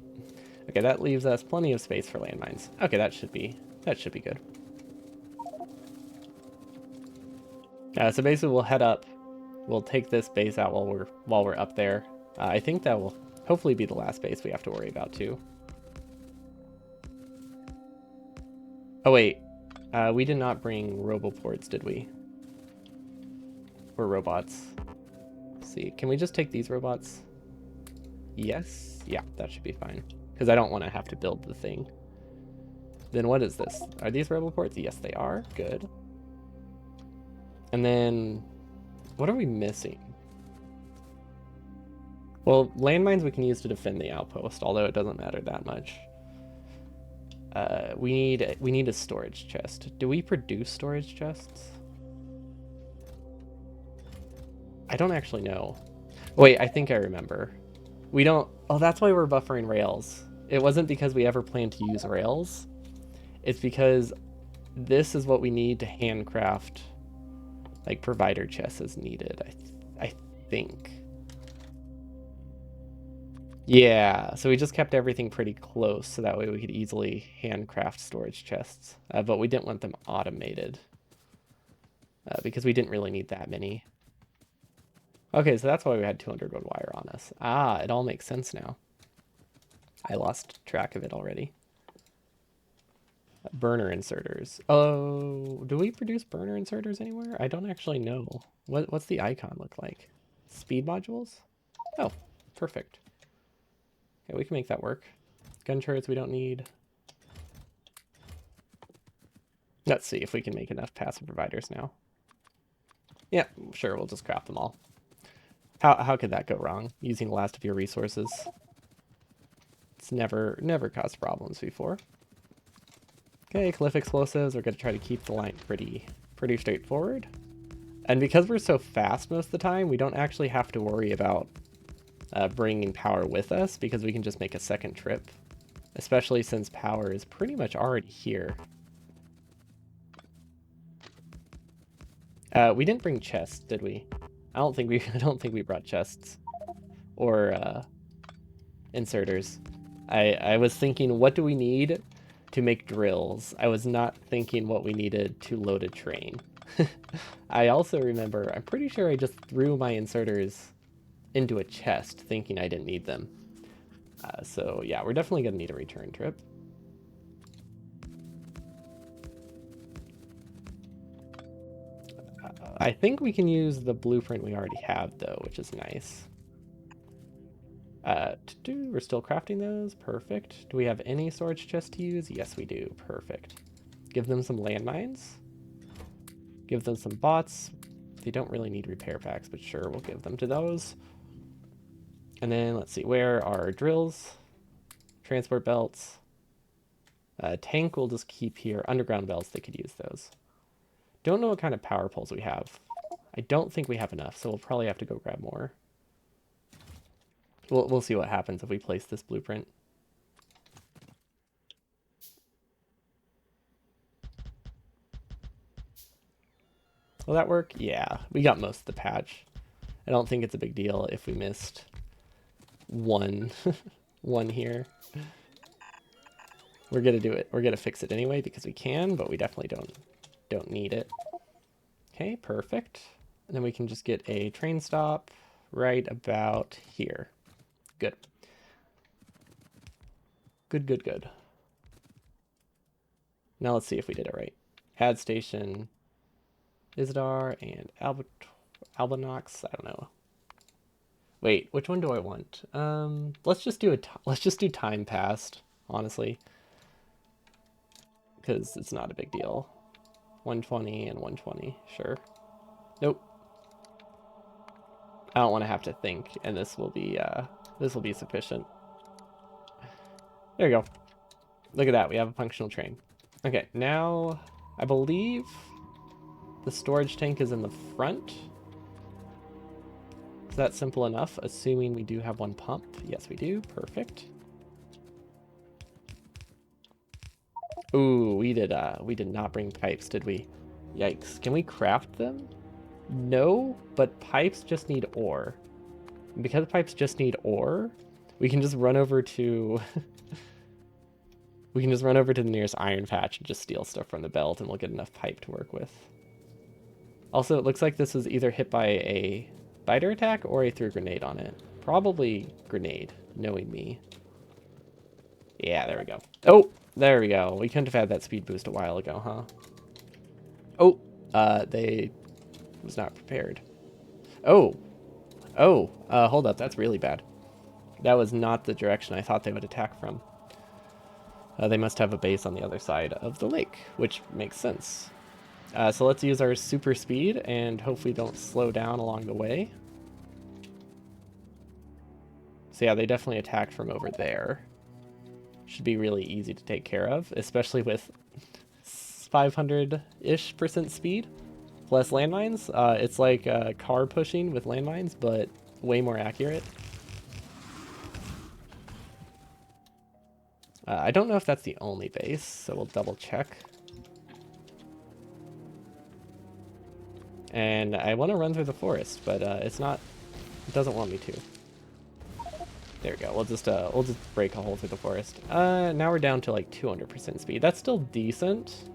Okay, that leaves us plenty of space for landmines. Okay, that should be good. So basically we'll head up. We'll take this base out while we're up there. I think that will hopefully be the last base we have to worry about too. Oh wait, we did not bring roboports, did we? Or robots. Let's see, can we just take these robots? Yes, yeah, that should be fine. Because I don't want to have to build the thing. Then what is this? Are these roboports? Yes, they are. Good. And then, what are we missing? Well, landmines we can use to defend the outpost, although it doesn't matter that much. We need a storage chest. Do we produce storage chests? I don't actually know. Wait, I think I remember. We don't... Oh, that's why we're buffering rails. It wasn't because we ever planned to use rails. It's because this is what we need to handcraft, like, provider chests as needed, I think. Yeah, so we just kept everything pretty close so that way we could easily handcraft storage chests. But we didn't want them automated because we didn't really need that many. Okay, so that's why we had 200 gold wire on us. Ah, it all makes sense now. I lost track of it already. Burner inserters. Oh, do we produce burner inserters anywhere? I don't actually know. What's the icon look like? Speed modules? Oh, perfect. Okay, we can make that work. Gun turrets we don't need. Let's see if we can make enough passive providers now. Yeah, sure, we'll just craft them all. How could that go wrong? Using the last of your resources. It's never caused problems before. Okay, cliff explosives. We're gonna try to keep the line pretty straightforward. And because we're so fast most of the time, we don't actually have to worry about bringing power with us because we can just make a second trip, especially since power is pretty much already here. We didn't bring chests, did we? I don't think we brought chests or inserters. I was thinking, what do we need to make drills? I was not thinking what we needed to load a train. I also remember, I'm pretty sure I just threw my inserters into a chest thinking I didn't need them. So yeah, we're definitely gonna need a return trip. I think we can use the blueprint we already have though, which is nice. We're still crafting those. Perfect. Do we have any storage chests to use? Yes, we do. Perfect. Give them some landmines. Give them some bots. They don't really need repair packs, but sure, we'll give them to those. And then let's see, where are drills? Transport belts. Tank we'll just keep here. Underground belts, they could use those. Don't know what kind of power poles we have. I don't think we have enough, so we'll probably have to go grab more. We'll see what happens if we place this blueprint. Will that work? Yeah, we got most of the patch. I don't think it's a big deal if we missed one one here. We're gonna do it. We're gonna fix it anyway because we can, but we definitely don't need it. Okay, perfect. And then we can just get a train stop right about here. Good. Good. Now let's see if we did it right. Add station Isidar and Albanox. I don't know. Wait, which one do I want? Let's just do time passed, honestly, because it's not a big deal. 120 and 120, sure. Nope. I don't want to have to think, and this will be sufficient. There you go. Look at that, we have a functional train. Okay, now I believe the storage tank is in the front. Is that simple enough? Assuming we do have one pump. Yes, we do. Perfect. Ooh, we did not bring pipes, did we? Yikes. Can we craft them? No, but pipes just need ore. And because pipes just need ore, we can just run over to we can just run over to the nearest iron patch and just steal stuff from the belt and we'll get enough pipe to work with. Also, it looks like this was either hit by a biter attack or I threw a grenade on it. Probably grenade, knowing me. Yeah, there we go. Oh, there we go. We couldn't have had that speed boost a while ago, huh? Oh, they was not prepared. Oh, hold up. That's really bad. That was not the direction I thought they would attack from. They must have a base on the other side of the lake, which makes sense. So let's use our super speed and hopefully don't slow down along the way. So yeah, they definitely attacked from over there. Should be really easy to take care of, especially with 500-ish% speed plus landmines. It's like car pushing with landmines, but way more accurate. I don't know if that's the only base, so we'll double check. And I want to run through the forest, but it's not. It doesn't want me to. There we go. We'll just break a hole through the forest. Now we're down to like 200% speed. That's still decent.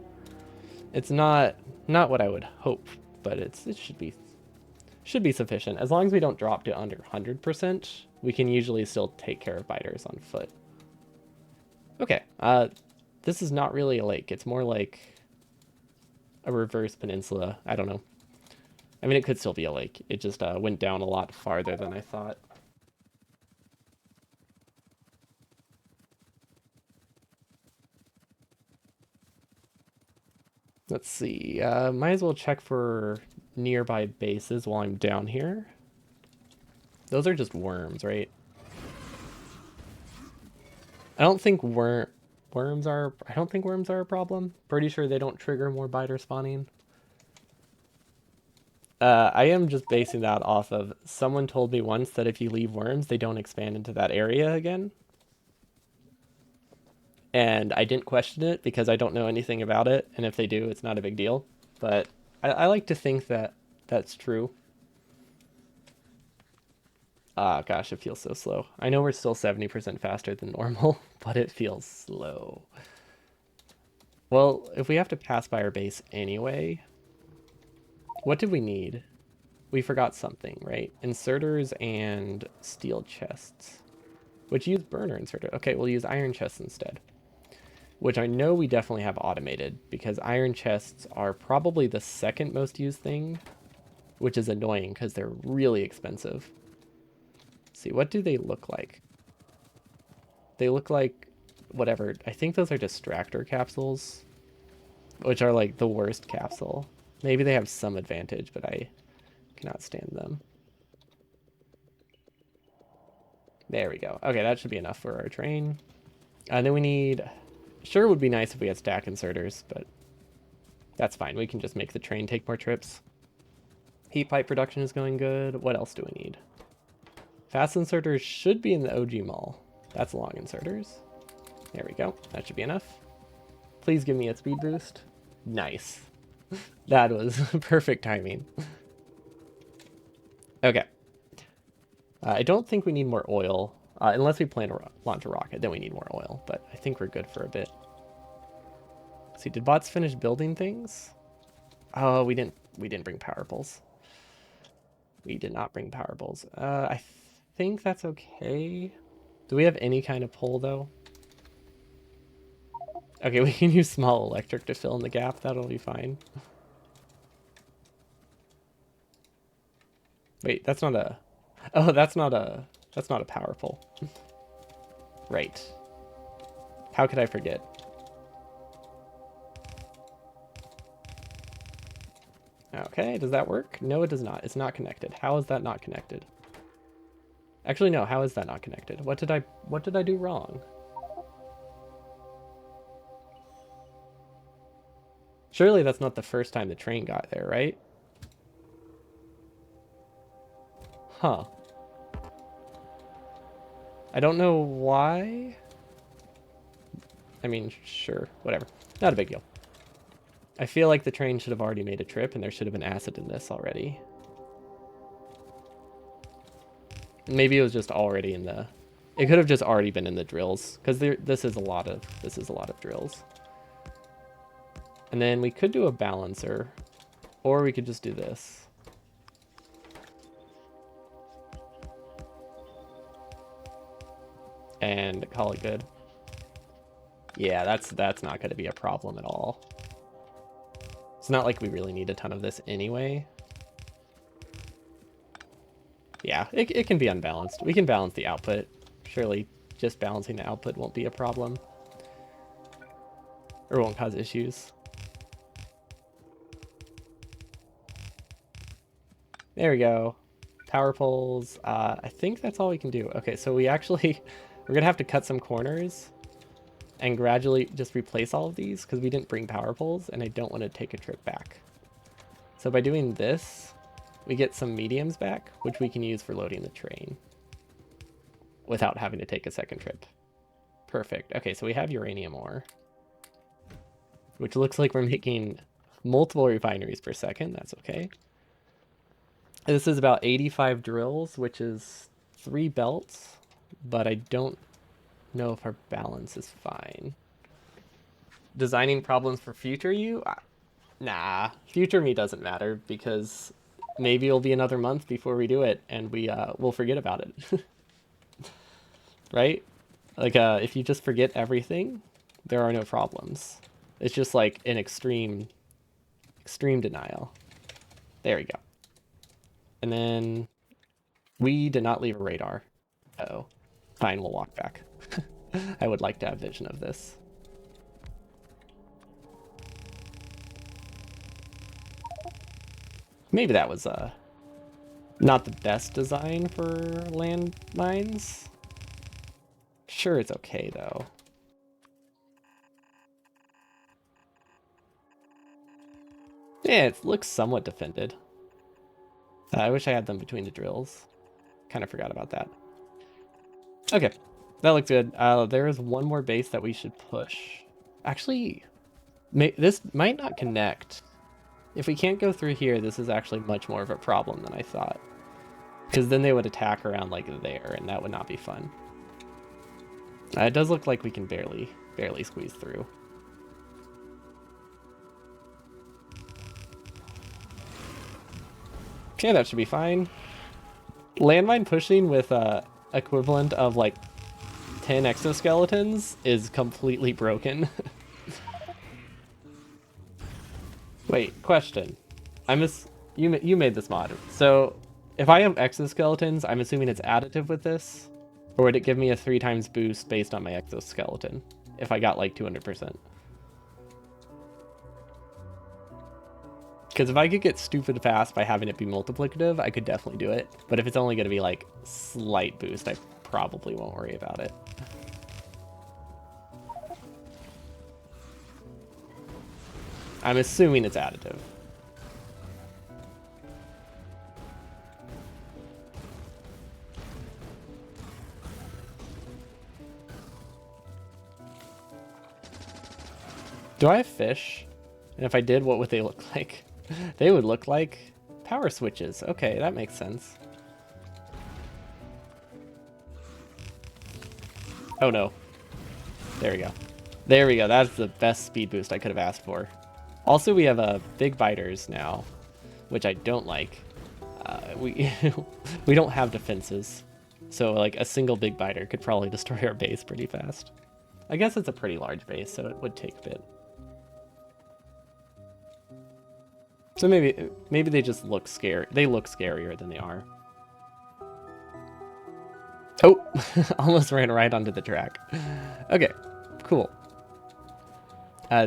It's not what I would hope, but it should be sufficient. As long as we don't drop to under 100%, we can usually still take care of biters on foot. Okay, this is not really a lake. It's more like a reverse peninsula. I don't know. I mean, it could still be a lake. It just went down a lot farther than I thought. Let's see. Might as well check for nearby bases while I'm down here. Those are just worms, right? I don't think worms are. I don't think worms are a problem. Pretty sure they don't trigger more biter spawning. I am just basing that off of someone told me once that if you leave worms, they don't expand into that area again. And I didn't question it because I don't know anything about it, and if they do, it's not a big deal. But I like to think that that's true. Ah, gosh, it feels so slow. I know we're still 70% faster than normal, but it feels slow. Well, if we have to pass by our base anyway, what did we need? We forgot something, right? Inserters and steel chests, which use burner inserter. Okay, we'll use iron chests instead, which I know we definitely have automated because iron chests are probably the second most used thing, which is annoying because they're really expensive. Let's see, what do they look like? They look like whatever. I think those are distractor capsules, which are like the worst capsule. Maybe they have some advantage, but I cannot stand them. There we go. Okay, that should be enough for our train. And then we need... Sure, it would be nice if we had stack inserters, but that's fine. We can just make the train take more trips. Heat pipe production is going good. What else do we need? Fast inserters should be in the OG mall. That's long inserters. There we go. That should be enough. Please give me a speed boost. Nice. That was perfect timing. Okay. I don't think we need more oil. Unless we plan to launch a rocket, then we need more oil. But I think we're good for a bit. Let's see, did bots finish building things? Oh, we didn't bring power poles. We did not bring power poles. I think that's okay. Do we have any kind of pole, though? Okay, we can use small electric to fill in the gap. That'll be fine. Wait, that's not a... Oh, that's not a power pole. Right. How could I forget? Okay, does that work? No, it does not. It's not connected. How is that not connected? Actually, no, how is that not connected? What did I do wrong? Surely that's not the first time the train got there, right? Huh. I don't know why. I mean, sure, whatever. Not a big deal. I feel like the train should have already made a trip and there should have been acid in this already. Maybe it was just already in the... It could have just already been in the drills because this is a lot of drills. And then we could do a balancer, or we could just do this. And call it good. Yeah, that's not going to be a problem at all. It's not like we really need a ton of this anyway. Yeah, it can be unbalanced. We can balance the output. Surely just balancing the output won't be a problem. Or won't cause issues. There we go. Power poles. I think that's all we can do. Okay, so we're gonna have to cut some corners and gradually just replace all of these because we didn't bring power poles and I don't want to take a trip back. So by doing this, we get some mediums back, which we can use for loading the train without having to take a second trip. Perfect. Okay, so we have uranium ore, which looks like we're making multiple refineries per second. That's okay. This is about 85 drills, which is 3 belts. but I don't know if our balance is fine. Designing problems for future you? Nah, future me doesn't matter because maybe it'll be another month before we do it and we'll forget about it. Right? Like if you just forget everything, there are no problems. It's just like an extreme denial. There we go. And then we did not leave a radar. Uh-oh. Fine, we'll walk back. I would like to have vision of this. Maybe that was not the best design for landmines. Sure, it's okay though. Yeah, it looks somewhat defended. I wish I had them between the drills. Kind of forgot about that. Okay, that looks good. There is one more base that we should push. Actually, this might not connect. If we can't go through here, this is actually much more of a problem than I thought. Because then they would attack around like there, and that would not be fun. It does look like we can barely squeeze through. Okay, that should be fine. Landmine pushing with equivalent of like 10 exoskeletons is completely broken. Wait, question. You made this mod. So if I have exoskeletons, I'm assuming it's additive with this? Or would it give me a 3 times boost based on my exoskeleton if I got like 200%? Because if I could get stupid fast by having it be multiplicative, I could definitely do it. But if it's only going to be like slight boost, I probably won't worry about it. I'm assuming it's additive. Do I have fish? And if I did, what would they look like? They would look like power switches. Okay, that makes sense. Oh no. There we go. There we go. That's the best speed boost I could have asked for. Also, we have big biters now, which I don't like. We we don't have defenses, so like a single big biter could probably destroy our base pretty fast. I guess it's a pretty large base, so it would take a bit. So maybe they just look scary. They look scarier than they are. Oh, almost ran right onto the track. Okay, cool.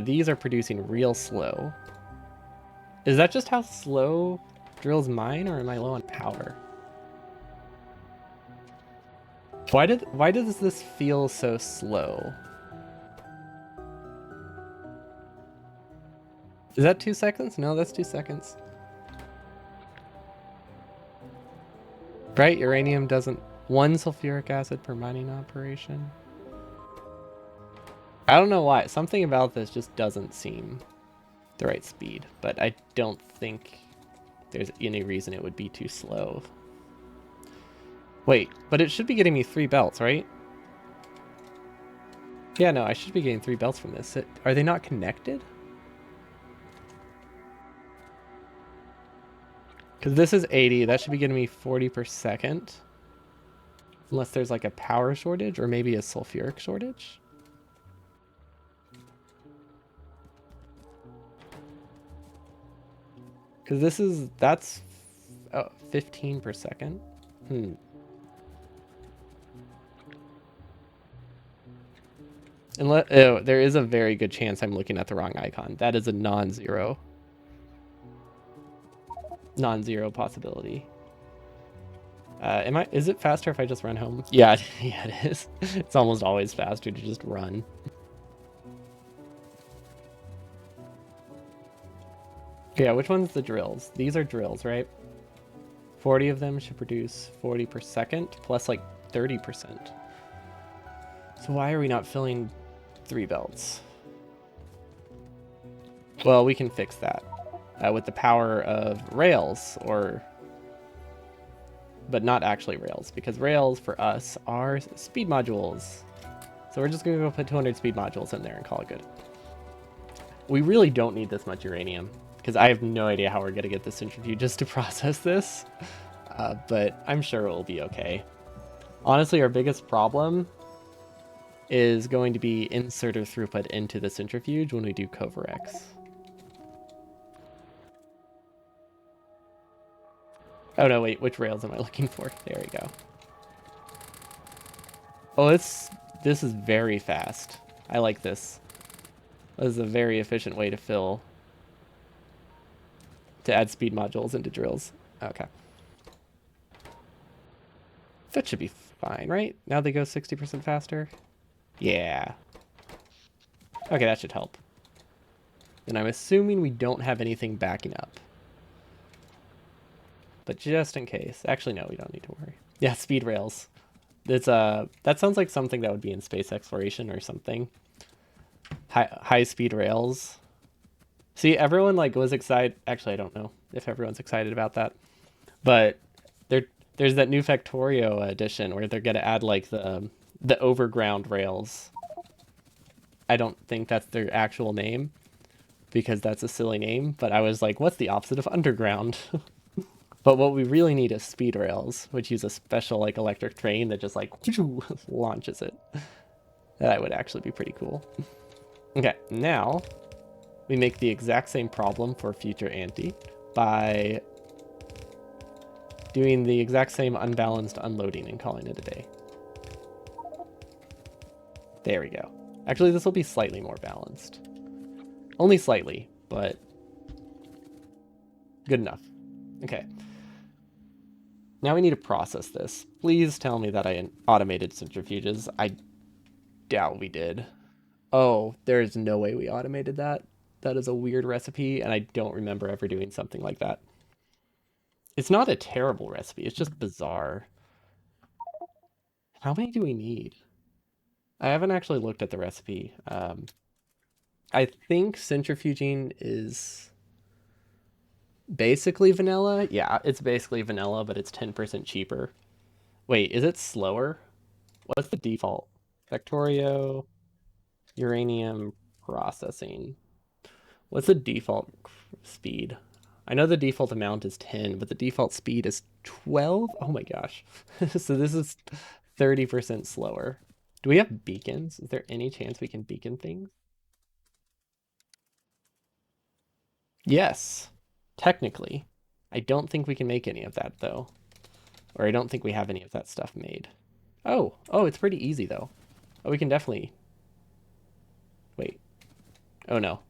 These are producing real slow. Is that just how slow drills mine, or am I low on power? Why does this feel so slow? Is that 2 seconds? No, that's 2 seconds. Right, uranium doesn't... 1 sulfuric acid per mining operation. I don't know why. Something about this just doesn't seem the right speed, but I don't think there's any reason it would be too slow. Wait, but it should be getting me 3 belts, right? Yeah, no, I should be getting 3 belts from this. Are they not connected? Because this is 80, that should be getting me 40 per second. Unless there's like a power shortage or maybe a sulfuric shortage. Because that's 15 per second. Unless, there is a very good chance I'm looking at the wrong icon. That is a non-zero possibility. Is it faster if I just run home? Yeah, yeah, it is. It's almost always faster to just run. Yeah, which one's the drills? These are drills, right? 40 of them should produce 40 per second, plus like 30%. So why are we not filling 3 belts? Well, we can fix that with the power of rails or but not actually rails, because rails for us are speed modules. So we're just gonna go put 200 speed modules in there and call it good. We really don't need this much uranium, because I have no idea how we're gonna get the centrifuges to process this, but I'm sure it will be okay. Honestly, our biggest problem is going to be inserter throughput into the centrifuge when we do Covarex. Oh no, wait, which rails am I looking for? There we go. Oh, this is very fast. I like this. This is a very efficient way to add speed modules into drills. Okay. That should be fine, right? Now they go 60% faster? Yeah. Okay, that should help. And I'm assuming we don't have anything backing up. But just in case. Actually, no, we don't need to worry. Yeah, speed rails. It's that sounds like something that would be in space exploration or something. High speed rails. See, everyone like was excited. Actually, I don't know if everyone's excited about that. But there's that new Factorio edition where they're gonna add like the overground rails. I don't think that's their actual name because that's a silly name, but I was like, what's the opposite of underground? But what we really need is speed rails, which use a special like electric train that just like launches it. That would actually be pretty cool. Okay, now we make the exact same problem for future anti by doing the exact same unbalanced unloading and calling it a day. There we go. Actually, this will be slightly more balanced. Only slightly, but good enough. Okay. Now we need to process this. Please tell me that I automated centrifuges. I doubt we did. Oh, there's no way we automated that. That is a weird recipe, and I don't remember ever doing something like that. It's not a terrible recipe, it's just bizarre. How many do we need? I haven't actually looked at the recipe. I think centrifuging is basically vanilla. Yeah, it's basically vanilla, but it's 10% cheaper. Wait, is it slower? What's the default? Factorio, uranium processing. What's the default speed? I know the default amount is 10, but the default speed is 12? Oh my gosh. So this is 30% slower. Do we have beacons? Is there any chance we can beacon things? Yes, technically. I don't think we can make any of that though. Or I don't think we have any of that stuff made. Oh, it's pretty easy though. Oh, we can definitely... Wait. Oh no.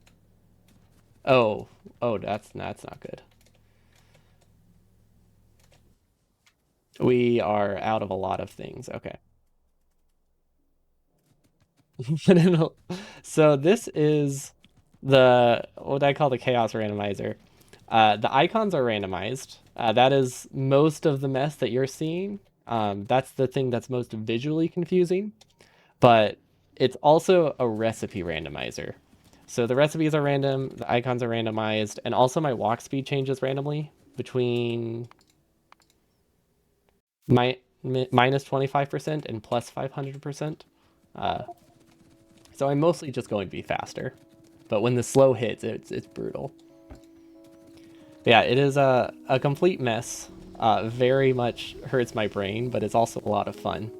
Oh, that's not good. We are out of a lot of things. Okay. So this is the what I call the chaos randomizer. The icons are randomized. That is most of the mess that you're seeing. That's the thing that's most visually confusing, but it's also a recipe randomizer. So the recipes are random, the icons are randomized, and also my walk speed changes randomly between minus 25% and plus 500%. So I'm mostly just going to be faster. But when the slow hits, it's brutal. But yeah, it is a complete mess. Very much hurts my brain, but it's also a lot of fun.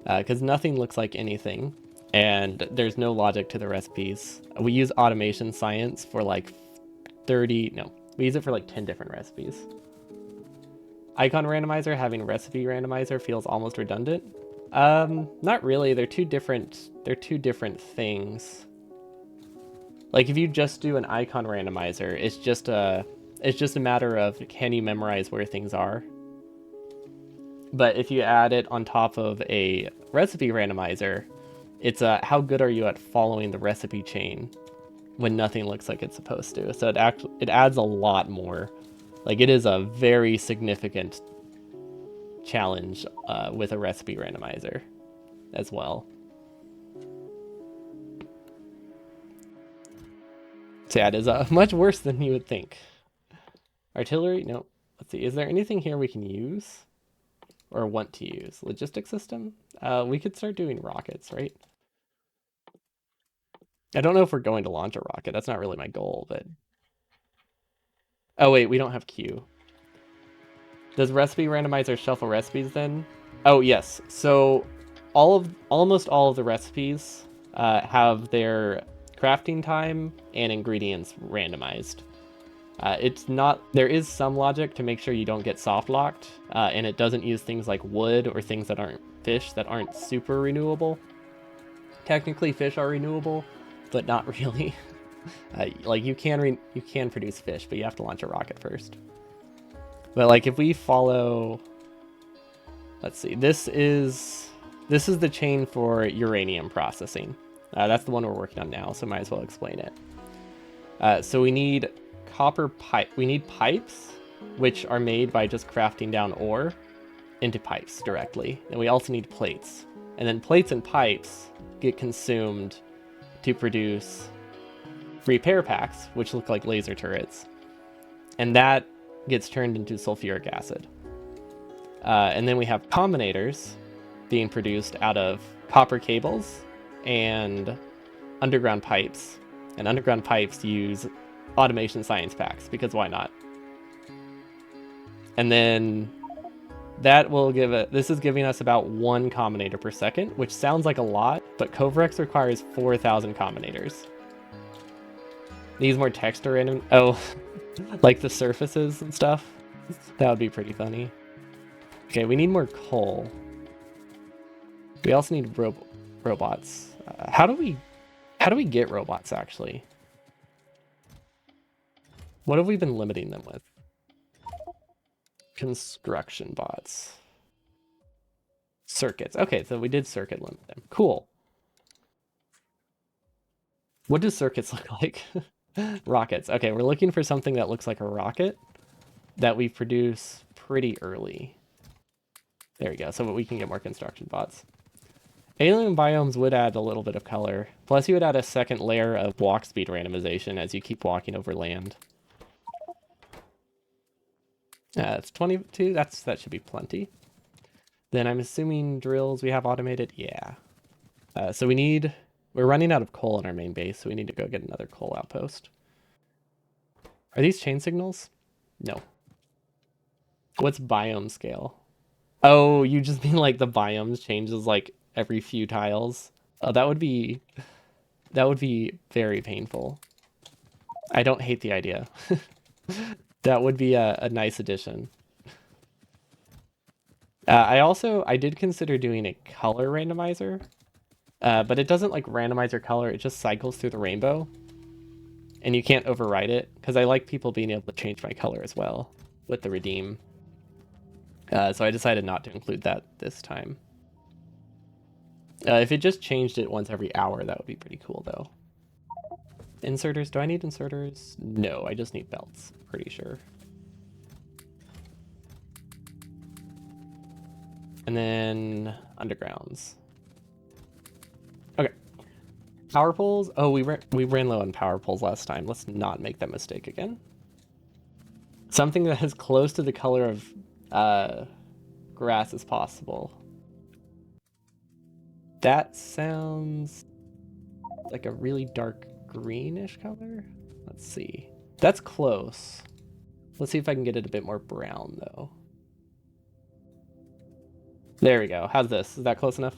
Because nothing looks like anything. And there's no logic to the recipes. We use automation science for like 30... No, we use it for like 10 different recipes. Icon randomizer having recipe randomizer feels almost redundant. Not really. They're two different things. Like if you just do an icon randomizer, it's just a matter of can you memorize where things are. But if you add it on top of a recipe randomizer, it's how good are you at following the recipe chain when nothing looks like it's supposed to. So it adds a lot more. Like it is a very significant challenge with a recipe randomizer as well. So yeah, it is much worse than you would think. Artillery? No. Let's see. Is there anything here we can use? or want to use? Logistics system? We could start doing rockets, right? I don't know if we're going to launch a rocket. That's not really my goal, but... Oh, wait, we don't have Q. Does recipe randomizer shuffle recipes then? Oh, yes. So almost all of the recipes have their crafting time and ingredients randomized. It's not, there is some logic to make sure you don't get soft locked, and it doesn't use things like wood or things that aren't fish that aren't super renewable. Technically, fish are renewable, but not really. Like you can produce fish, but you have to launch a rocket first. But like if we follow, let's see, this is the chain for uranium processing. That's the one we're working on now, so might as well explain it. So we need copper pipe. We need pipes, which are made by just crafting down ore into pipes directly. And we also need plates. And then plates and pipes get consumed to produce repair packs, which look like laser turrets. And that gets turned into sulfuric acid. And then we have combinators being produced out of copper cables and underground pipes. And underground pipes use automation science packs, because why not? And then that will give it, this is giving us about 1 combinator per second, which sounds like a lot, but Covrex requires 4,000 combinators. These more texture random, oh, like the surfaces and stuff. That would be pretty funny. Okay, we need more coal. We also need robots. How do we get robots actually? What have we been limiting them with? Construction bots. Circuits. Okay, so we did circuit limit them. Cool. What do circuits look like? Rockets. Okay, we're looking for something that looks like a rocket that we produce pretty early. There we go, so we can get more construction bots. Alien biomes would add a little bit of color. Plus you would add a second layer of walk speed randomization as you keep walking over land. It's 22, that should be plenty. Then I'm assuming drills we have automated, yeah. So we're running out of coal in our main base, so we need to go get another coal outpost. Are these chain signals? No. What's biome scale? Oh, you just mean like the biomes changes like every few tiles? Oh, that would be very painful. I don't hate the idea. That would be a nice addition. I did consider doing a color randomizer, but it doesn't like randomize your color. It just cycles through the rainbow, and you can't override it, because I like people being able to change my color as well with the redeem. So I decided not to include that this time. If it just changed it once every hour, that would be pretty cool though. Inserters, do I need inserters? No, I just need belts, pretty sure. And then undergrounds. Okay. Power poles. Oh, we ran low on power poles last time. Let's not make that mistake again. Something that is close to the color of grass as possible. That sounds like a really dark greenish color. Let's see. That's close. Let's see if I can get it a bit more brown though. There we go. How's this? Is that close enough?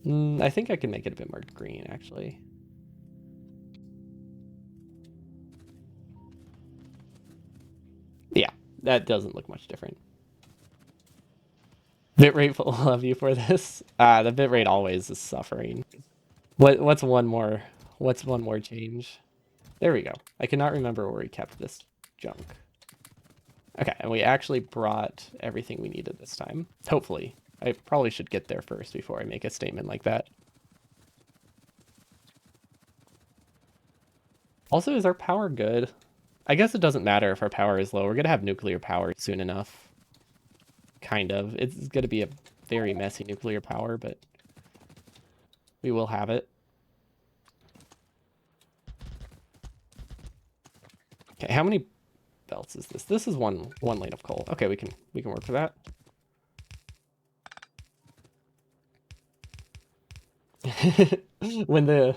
I think I can make it a bit more green actually. Yeah, that doesn't look much different. Bitrate will love you for this. The bitrate always is suffering. What's one more change? There we go. I cannot remember where we kept this junk. Okay, and we actually brought everything we needed this time. Hopefully. I probably should get there first before I make a statement like that. Also, is our power good? I guess it doesn't matter if our power is low. We're gonna have nuclear power soon enough. Kind of. It's gonna be a very messy nuclear power, but we will have it. Okay, how many belts is this? This is one lane of coal. Okay, we can work for that. When the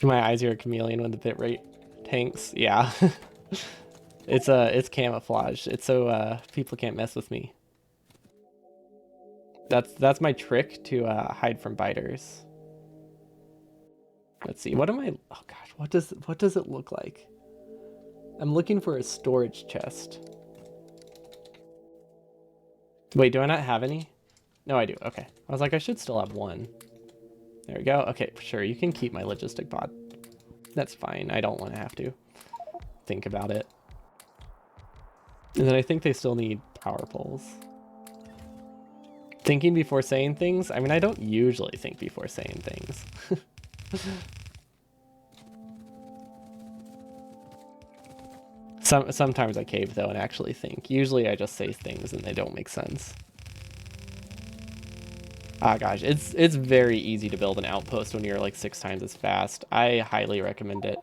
my eyes are a chameleon when the bitrate tanks. Yeah. It's camouflage. It's so people can't mess with me. That's my trick to hide from biters. Let's see. What am I? Oh gosh, what does it look like? I'm looking for a storage chest. Wait, do I not have any? No, I do. Okay. I was like, I should still have one. There we go. Okay, sure. You can keep my logistic pod. That's fine. I don't want to have to think about it. And then I think they still need power poles. Thinking before saying things? I mean, I don't usually think before saying things. Sometimes I cave though and actually think. Usually I just say things and they don't make sense. Ah gosh, it's very easy to build an outpost when you're like 6 times as fast. I highly recommend it.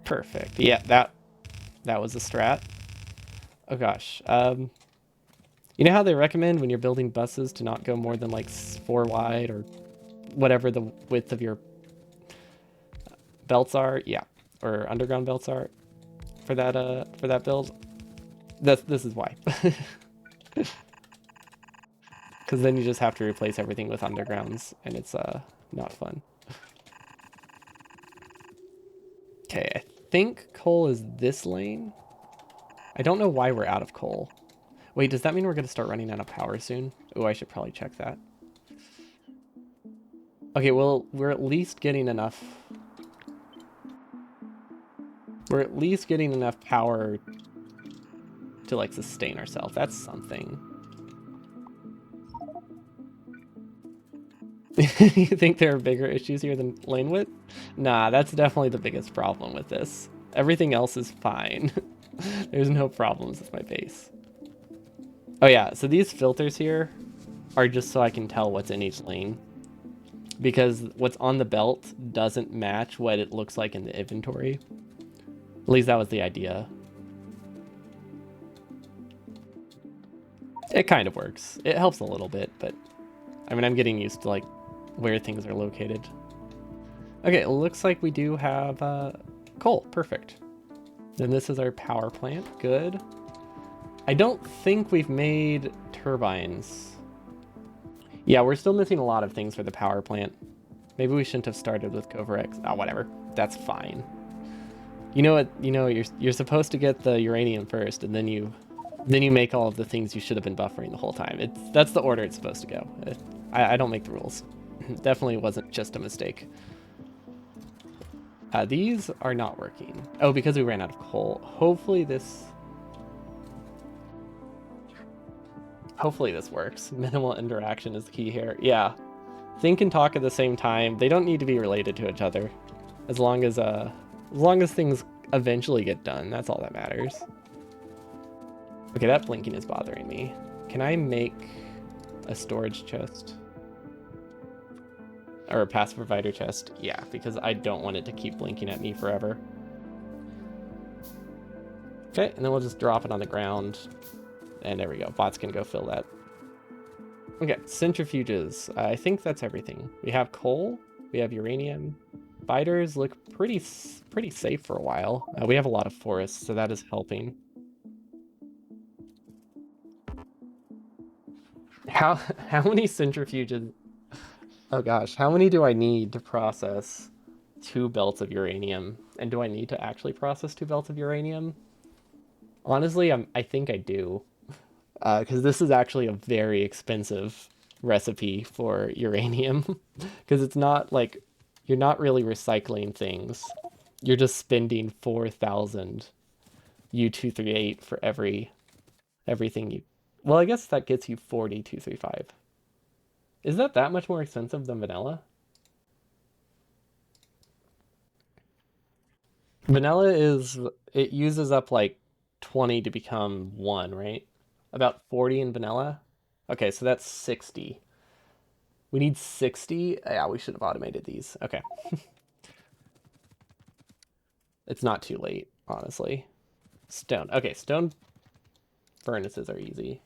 Perfect. Yeah, that was a strat. Oh gosh. You know how they recommend when you're building buses to not go more than like 4 wide or whatever the width of your belts are? Yeah, or underground belts are for that build. This is why. Because then you just have to replace everything with undergrounds, and it's not fun. Okay, I think coal is this lane. I don't know why we're out of coal. Wait, does that mean we're going to start running out of power soon? Oh, I should probably check that. Okay, well, we're at least getting enough. We're at least getting enough power to like sustain ourselves. That's something. You think there are bigger issues here than lane width? Nah, that's definitely the biggest problem with this. Everything else is fine. There's no problems with my base. Oh yeah, so these filters here are just so I can tell what's in each lane. Because what's on the belt doesn't match what it looks like in the inventory. At least that was the idea. It kind of works. It helps a little bit, but I mean, I'm getting used to like where things are located. Okay, it looks like we do have coal. Perfect. Then this is our power plant. Good. I don't think we've made turbines. Yeah, we're still missing a lot of things for the power plant. Maybe we shouldn't have started with Coverex. Oh, whatever. That's fine. You know what? You know you're supposed to get the uranium first, and then you make all of the things you should have been buffering the whole time. That's the order it's supposed to go. I don't make the rules. Definitely wasn't just a mistake. These are not working. Oh, because we ran out of coal. Hopefully this works. Minimal interaction is the key here. Yeah. Think and talk at the same time. They don't need to be related to each other. As long as things eventually get done, that's all that matters. Okay, that blinking is bothering me. Can I make a storage chest? Or a passive provider chest? Yeah, because I don't want it to keep blinking at me forever. Okay, and then we'll just drop it on the ground. And there we go. Bots can go fill that. Okay, centrifuges. I think that's everything. We have coal. We have uranium. Biters look pretty safe for a while. We have a lot of forests, so that is helping. How many centrifuges? Oh gosh, how many do I need to process 2 belts of uranium? And do I need to actually process 2 belts of uranium? Honestly, I think I do. Because this is actually a very expensive recipe for uranium. Because it's not like, you're not really recycling things. You're just spending 4,000 U238 for everything you... Well, I guess that gets you 40,235. Is that much more expensive than vanilla? Vanilla is, it uses up like 20 to become 1, right? About 40 in vanilla. Okay, so that's 60. We need 60. Yeah, we should have automated these. Okay. It's not too late, honestly. Stone. Okay, stone furnaces are easy.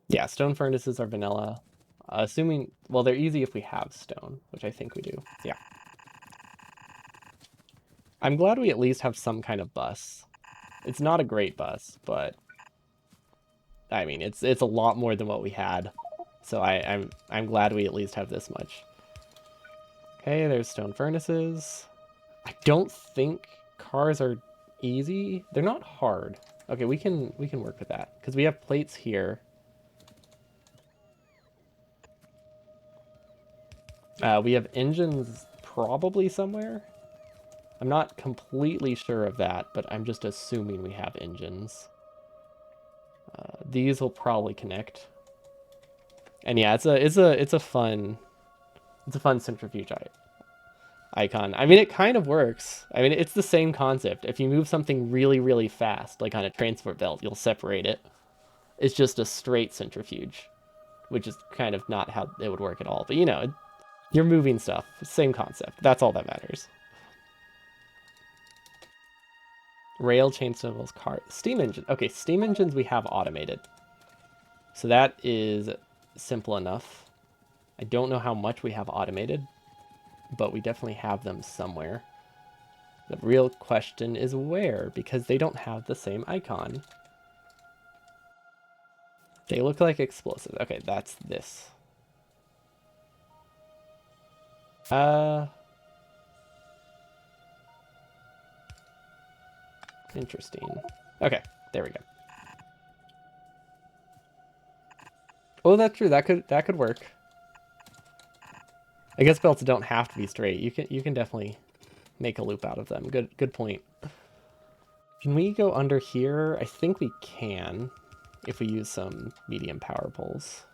Yeah, stone furnaces are vanilla. Assuming, well, they're easy if we have stone, which I think we do. Yeah. I'm glad we at least have some kind of bus. It's not a great bus, but I mean, it's a lot more than what we had. So I'm glad we at least have this much. Okay, there's stone furnaces. I don't think cars are easy. They're not hard. Okay, we can work with that because we have plates here. We have engines probably somewhere. I'm not completely sure of that, but I'm just assuming we have engines. These will probably connect. And yeah, it's a fun centrifuge icon. I mean, it kind of works. I mean, it's the same concept. If you move something really, really fast, like on a transport belt, you'll separate it. It's just a straight centrifuge, which is kind of not how it would work at all. But you know, you're moving stuff. Same concept. That's all that matters. Rail, chain snowballs, car, steam engine. Okay, steam engines we have automated. So that is simple enough. I don't know how much we have automated, but we definitely have them somewhere. The real question is where, because they don't have the same icon. They look like explosives. Okay, that's this. Interesting. Okay, there we go. Oh, that's true. That could work. I guess belts don't have to be straight. You can definitely make a loop out of them. Good point. Can we go under here? I think we can if we use some medium power poles.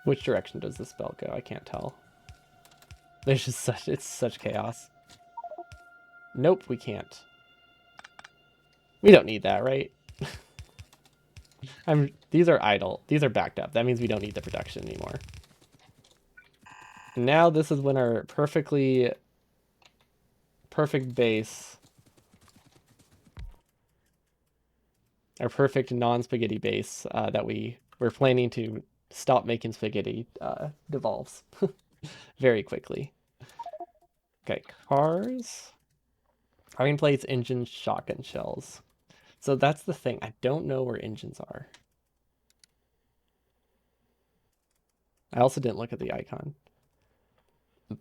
Which direction does this belt go? I can't tell. There's just it's such chaos. Nope, we can't. We don't need that, right? These are idle. These are backed up. That means we don't need the production anymore. And now this is when our perfect base, our perfect non-spaghetti base that we're planning to stop making spaghetti devolves very quickly. Okay, cars, iron plates, engines, shotgun shells. So that's the thing. I don't know where engines are. I also didn't look at the icon.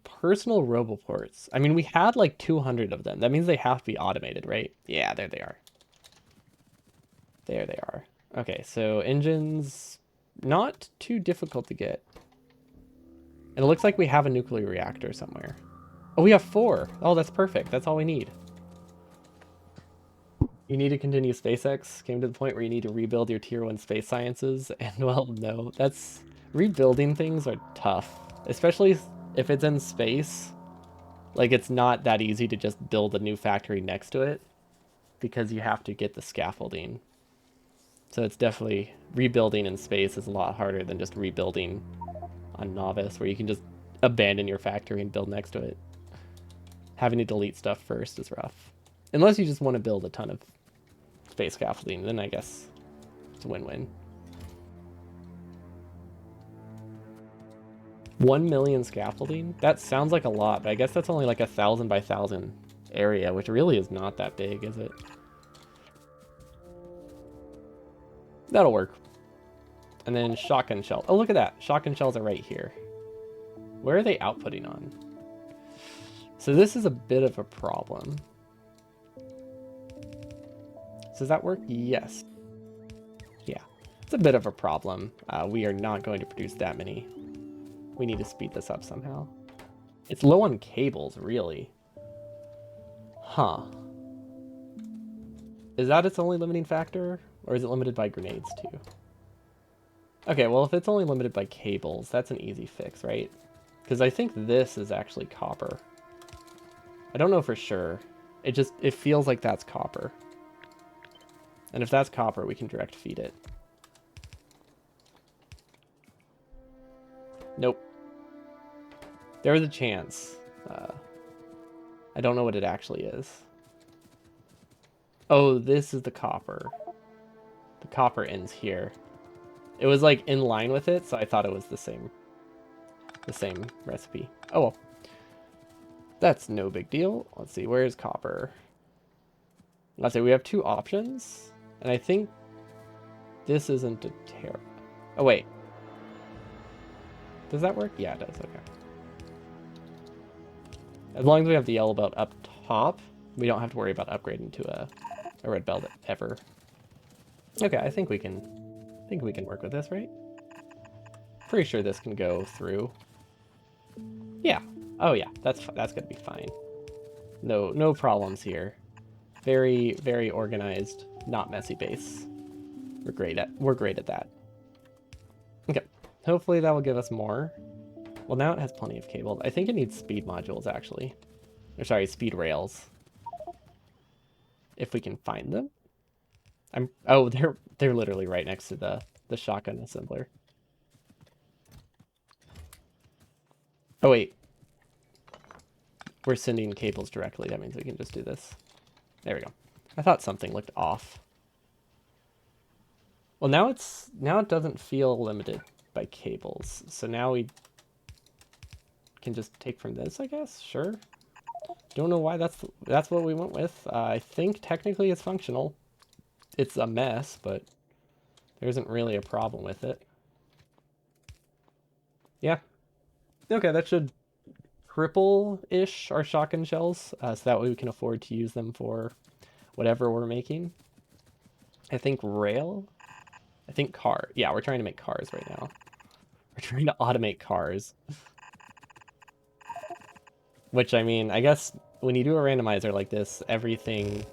Personal roboports. I mean, we had like 200 of them. That means they have to be automated, right? Yeah, there they are. There they are. Okay, so engines, not too difficult to get. And it looks like we have a nuclear reactor somewhere. Oh, we have 4. Oh, that's perfect. That's all we need. You need to continue SpaceX. Came to the point where you need to rebuild your tier 1 space sciences. And well, no, rebuilding things are tough, especially if it's in space. Like, it's not that easy to just build a new factory next to it because you have to get the scaffolding. So it's definitely, rebuilding in space is a lot harder than just rebuilding on Novice, where you can just abandon your factory and build next to it. Having to delete stuff first is rough. Unless you just want to build a ton of space scaffolding, then I guess it's a win-win. 1 million scaffolding? That sounds like a lot, but I guess that's only like 1,000 by 1,000 area, which really is not that big, is it? That'll work. And then shotgun shell. Oh, look at that. Shotgun shells are right here. Where are they outputting on? So this is a bit of a problem. Does that work? Yes. Yeah. It's a bit of a problem. We are not going to produce that many. We need to speed this up somehow. It's low on cables, really. Huh. Is that its only limiting factor? Or is it limited by grenades too? Okay, well, if it's only limited by cables, that's an easy fix, right? Because I think this is actually copper. I don't know for sure. It feels like that's copper. And if that's copper, we can direct feed it. Nope. There was a chance. I don't know what it actually is. Oh, this is the copper. The copper ends here. It was like in line with it, so I thought it was the same recipe. Oh well. That's no big deal. Let's see, where's copper? Let's say we have two options, and I think this isn't a terrible. Oh wait. Does that work? Yeah, it does. Okay. As long as we have the yellow belt up top, we don't have to worry about upgrading to a red belt ever. Okay, I think we can work with this, right? Pretty sure this can go through. Yeah. Oh yeah, that's gonna be fine. No problems here. Very, very organized, not messy base. We're great at that. Okay. Hopefully that will give us more. Well, now it has plenty of cables. I think it needs speed modules actually. Or sorry, speed rails. If we can find them. Oh, they're literally right next to the shotgun assembler. Oh wait. We're sending cables directly. That means we can just do this. There we go. I thought something looked off. Well, now it doesn't feel limited by cables. So now we can just take from this, I guess. Sure. Don't know why that's what we went with. I think technically it's functional. It's a mess, but there isn't really a problem with it. Yeah. Okay, that should cripple-ish our shotgun shells, so that way we can afford to use them for whatever we're making. I think rail. I think car. Yeah, we're trying to make cars right now. We're trying to automate cars. Which, I mean, I guess when you do a randomizer like this, everything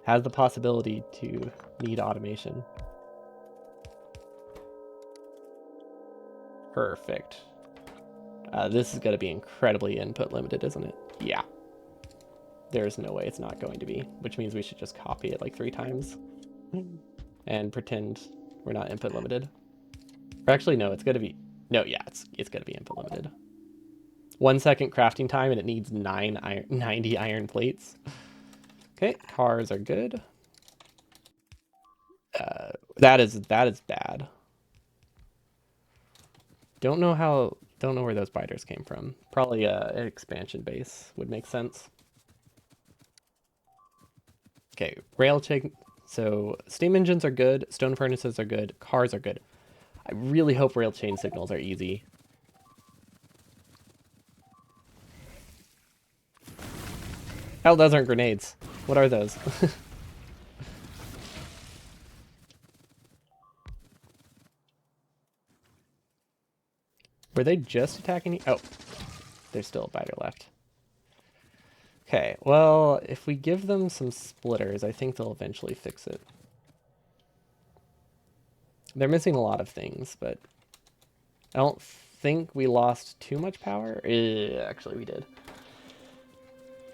has the possibility to need automation. Perfect. This is going to be incredibly input limited, isn't it? Yeah. There's no way it's not going to be, which means we should just copy it like 3 times and pretend we're not input limited. Or actually, no, it's going to be... No, yeah, it's going to be input limited. 1 second crafting time, and it needs 90 iron plates. Okay, cars are good. That is bad. Don't know where those spiders came from. Probably an expansion base would make sense. Okay, rail chain. So steam engines are good, stone furnaces are good, cars are good. I really hope rail chain signals are easy. Oh, those aren't grenades. What are those? Were they just attacking you? Oh, there's still a biter left. Okay, well, if we give them some splitters, I think they'll eventually fix it. They're missing a lot of things, but I don't think we lost too much power. Actually, we did.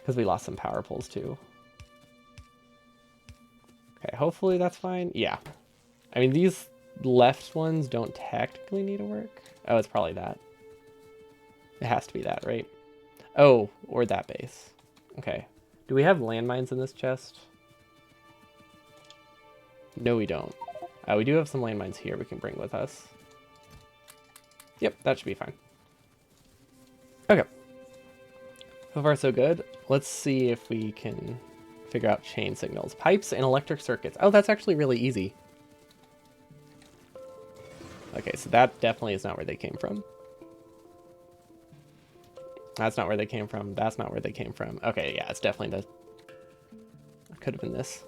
Because we lost some power poles, too. Okay, hopefully that's fine. Yeah. I mean, these left ones don't technically need to work. Oh, it's probably that. It has to be that, right? Oh, or that base. Okay. Do we have landmines in this chest? No, we don't. We do have some landmines here we can bring with us. Yep, that should be fine. Okay. So far, so good. Let's see if we can figure out chain signals. Pipes and electric circuits. Oh, that's actually really easy. Okay, so that definitely is not where they came from. That's not where they came from. That's not where they came from. Okay, yeah, it's definitely the... It could have been this.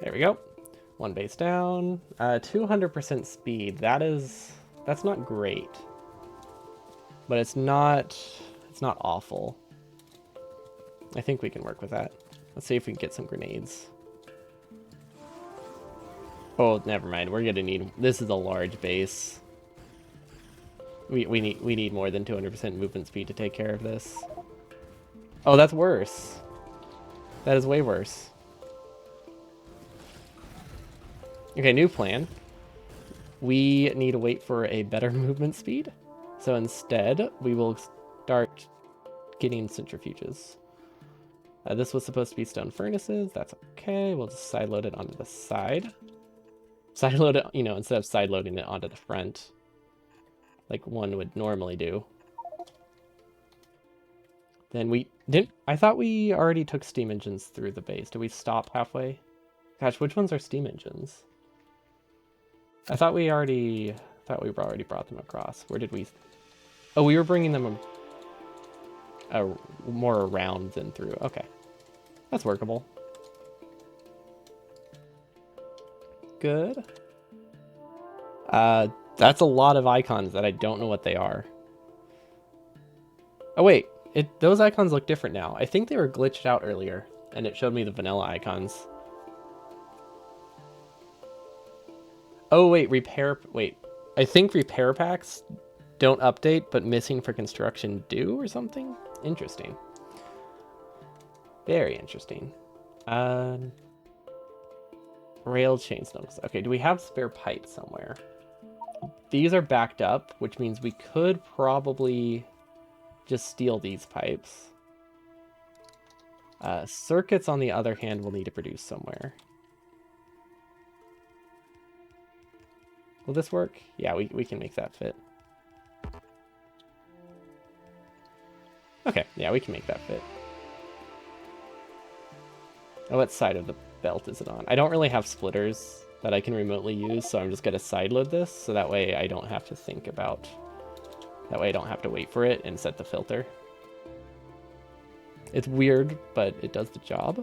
There we go. 1 base down. 200% speed. That's not great. But it's not awful. I think we can work with that. Let's see if we can get some grenades. Oh, never mind. We're gonna need... This is a large base. We need more than 200% movement speed to take care of this. Oh, that's worse. That is way worse. Okay, new plan. We need to wait for a better movement speed. So instead, we will start getting centrifuges. This was supposed to be stone furnaces. That's okay. We'll just side load it onto the side. Side load it, you know, instead of side loading it onto the front, like one would normally do. Then we didn't. I thought we already took steam engines through the base. Did we stop halfway? Gosh, which ones are steam engines? I thought we already brought them across. Where did we? Oh, we were bringing them more around than through. Okay, that's workable. Good. That's a lot of icons that I don't know what they are. Oh wait, those icons look different now. I think they were glitched out earlier, and it showed me the vanilla icons. Oh wait, I think repair packs don't update, but missing for construction do or something? Interesting. Very interesting. Rail chain snokes. Okay, do we have spare pipes somewhere? These are backed up, which means we could probably just steal these pipes. Circuits, on the other hand, will need to produce somewhere. Will this work? Yeah, we can make that fit. Okay, yeah, we can make that fit. Oh, what side of the belt is it on? I don't really have splitters that I can remotely use, so I'm just going to sideload this, so that way I don't have to think about... That way I don't have to wait for it and set the filter. It's weird, but it does the job.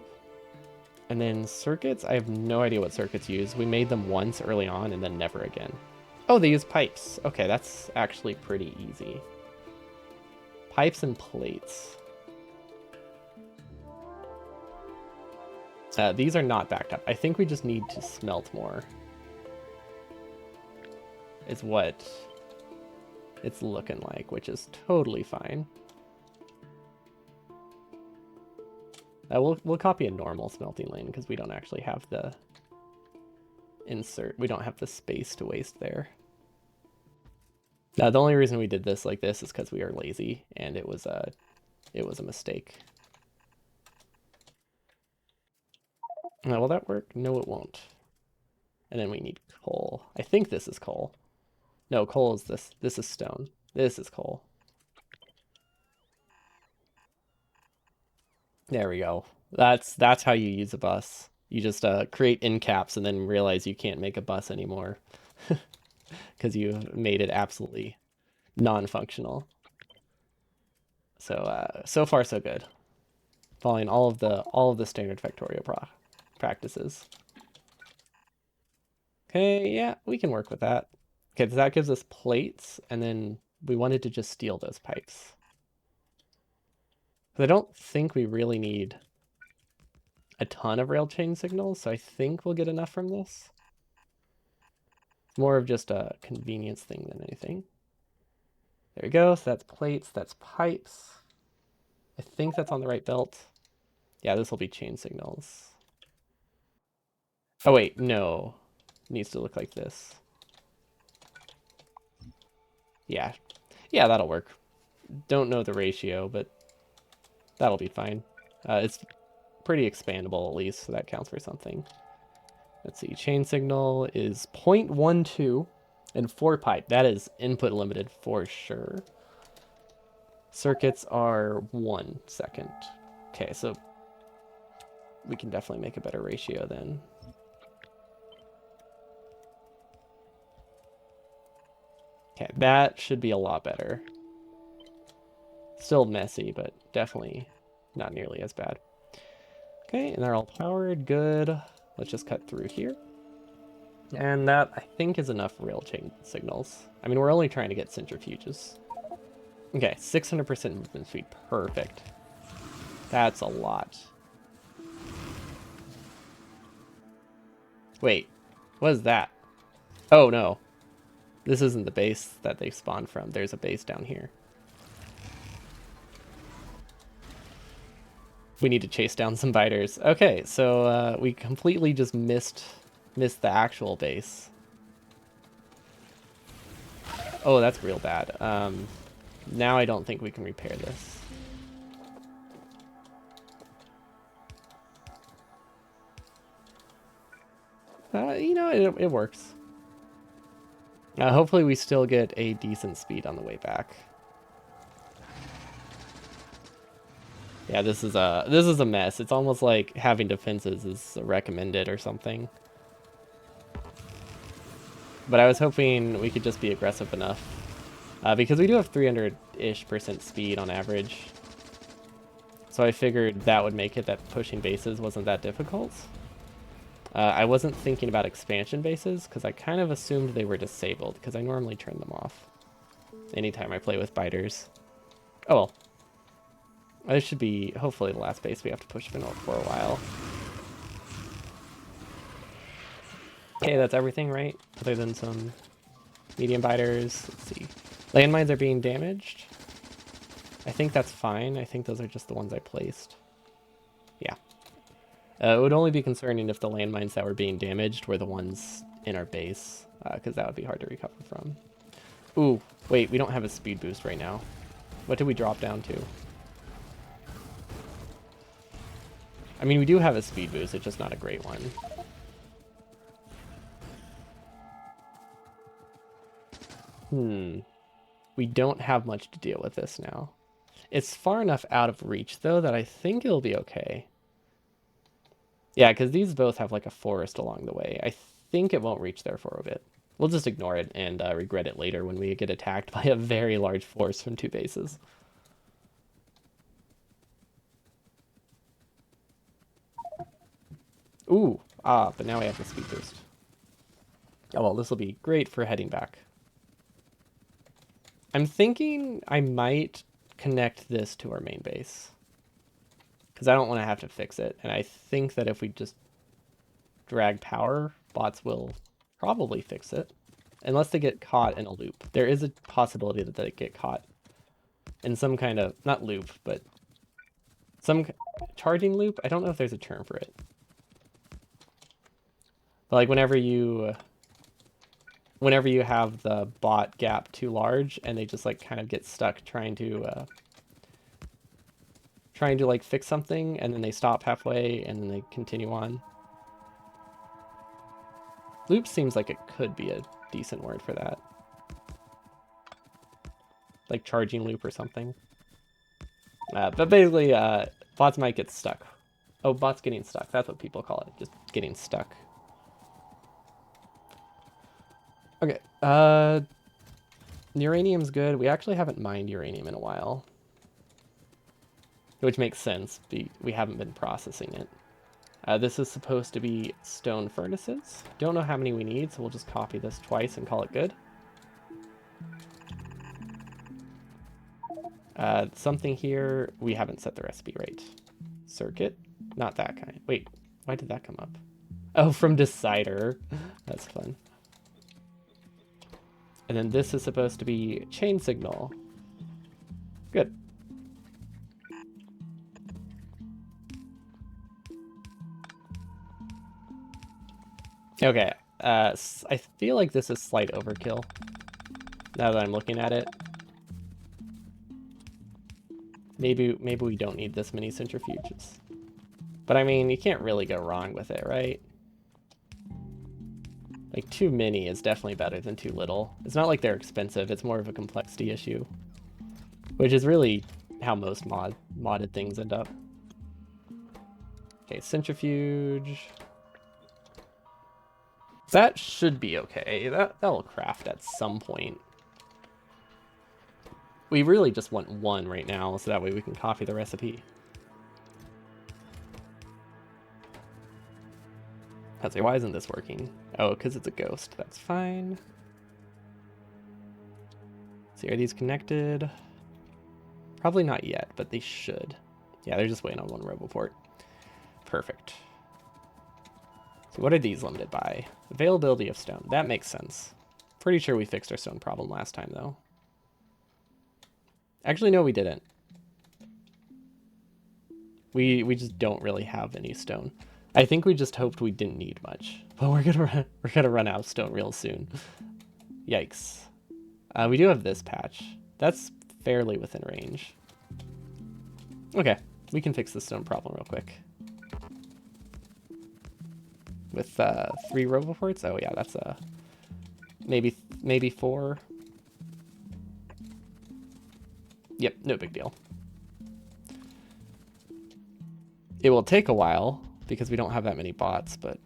And then circuits, I have no idea what circuits use. We made them once early on and then never again. Oh, they use pipes. Okay, that's actually pretty easy. Pipes and plates. These are not backed up. I think we just need to smelt more. Is what it's looking like, which is totally fine. We'll copy a normal smelting lane because we don't actually have the insert. We don't have the space to waste there. Now, the only reason we did this like this is because we are lazy, and it was a mistake. Now, will that work? No, it won't. And then we need coal. I think this is coal. No, coal is this. This is stone. This is coal. There we go. That's how you use a bus. You just create end caps and then realize you can't make a bus anymore because you made it absolutely non-functional. So so far so good. Following all of the standard Factorio practices. Okay, yeah, we can work with that. Okay, so that gives us plates, and then we wanted to just steal those pipes. But I don't think we really need a ton of rail chain signals, so I think we'll get enough from this. It's more of just a convenience thing than anything. There we go, so that's plates, that's pipes. I think that's on the right belt. Yeah, this will be chain signals. Oh wait, no. It needs to look like this. Yeah. Yeah, that'll work. Don't know the ratio, but that'll be fine. It's pretty expandable at least, so that counts for something. Let's see, chain signal is 0.12 and 4 pipe. That is input limited for sure. Circuits are 1 second. Okay, so we can definitely make a better ratio then. Okay, that should be a lot better. Still messy, but definitely not nearly as bad. Okay, and they're all powered, good. Let's just cut through here. And that, I think, is enough rail chain signals. I mean, we're only trying to get centrifuges. Okay, 600% movement speed, perfect. That's a lot. Wait, what is that? Oh no, this isn't the base that they spawned from. There's a base down here. We need to chase down some biters. Okay, so we completely just missed the actual base. Oh, that's real bad. Now I don't think we can repair this. No, it works. Hopefully we still get a decent speed on the way back. Yeah, this is a mess. It's almost like having defenses is recommended or something. But I was hoping we could just be aggressive enough. Because we do have 300-ish% speed on average. So I figured that would make it that pushing bases wasn't that difficult. I wasn't thinking about expansion bases because I kind of assumed they were disabled because I normally turn them off anytime I play with biters. Oh well. This should be hopefully the last base we have to push for a while. Okay, that's everything, right? Other than some medium biters. Let's see. Landmines are being damaged. I think that's fine. I think those are just the ones I placed. Yeah. It would only be concerning if the landmines that were being damaged were the ones in our base, because that would be hard to recover from. Ooh, wait, we don't have a speed boost right now. What did we drop down to? I mean, we do have a speed boost, it's just not a great one. We don't have much to deal with this now. It's far enough out of reach, though, that I think it'll be okay. Yeah, because these both have like a forest along the way. I think it won't reach there for a bit. We'll just ignore it and regret it later when we get attacked by a very large force from two bases. Ooh, but now we have the speed boost. Oh well, this will be great for heading back. I'm thinking I might connect this to our main base. Because I don't want to have to fix it. And I think that if we just drag power, bots will probably fix it. Unless they get caught in a loop. There is a possibility that they get caught in some kind of, not loop, but some charging loop. I don't know if there's a term for it. But like whenever you have the bot gap too large and they just like kind of get stuck trying to like fix something and then they stop halfway and then they continue on. Loop seems like it could be a decent word for that. Like charging loop or something. But basically, bots might get stuck. Oh, bots getting stuck. That's what people call it. Just getting stuck. Okay. Uranium's good. We actually haven't mined uranium in a while. Which makes sense. We haven't been processing it. This is supposed to be stone furnaces. Don't know how many we need, so we'll just copy this twice and call it good. Something here, we haven't set the recipe right. Circuit? Not that kind. Wait, why did that come up? Oh, from decider. That's fun. And then this is supposed to be chain signal. Good. Okay, I feel like this is slight overkill, now that I'm looking at it. Maybe we don't need this many centrifuges. But I mean, you can't really go wrong with it, right? Like, too many is definitely better than too little. It's not like they're expensive, it's more of a complexity issue. Which is really how most modded things end up. Okay, centrifuge. That should be okay. That'll craft at some point. We really just want one right now, so that way we can copy the recipe. I'd say, why isn't this working? Oh, because it's a ghost. That's fine. See, are these connected? Probably not yet, but they should. Yeah, they're just waiting on one roboport. Perfect. So what are these limited by? Availability of stone. That makes sense. Pretty sure we fixed our stone problem last time, though. Actually, no, we didn't. We just don't really have any stone. I think we just hoped we didn't need much, but we're gonna run out of stone real soon. Yikes. We do have this patch. That's fairly within range. Okay, we can fix the stone problem real quick. with 3 roboports. Oh yeah, that's maybe 4. Yep, no big deal. It will take a while because we don't have that many bots, but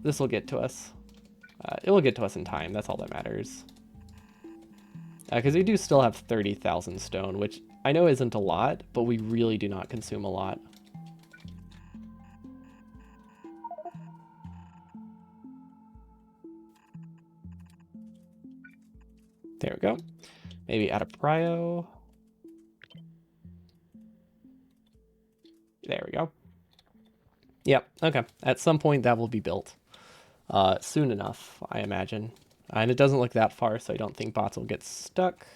this will get to us. It will get to us in time. That's all that matters. Because we do still have 30,000 stone, which I know isn't a lot, but we really do not consume a lot. There we go. Maybe add a prio. There we go. Yep, okay. At some point that will be built. Soon enough, I imagine. And it doesn't look that far, so I don't think bots will get stuck.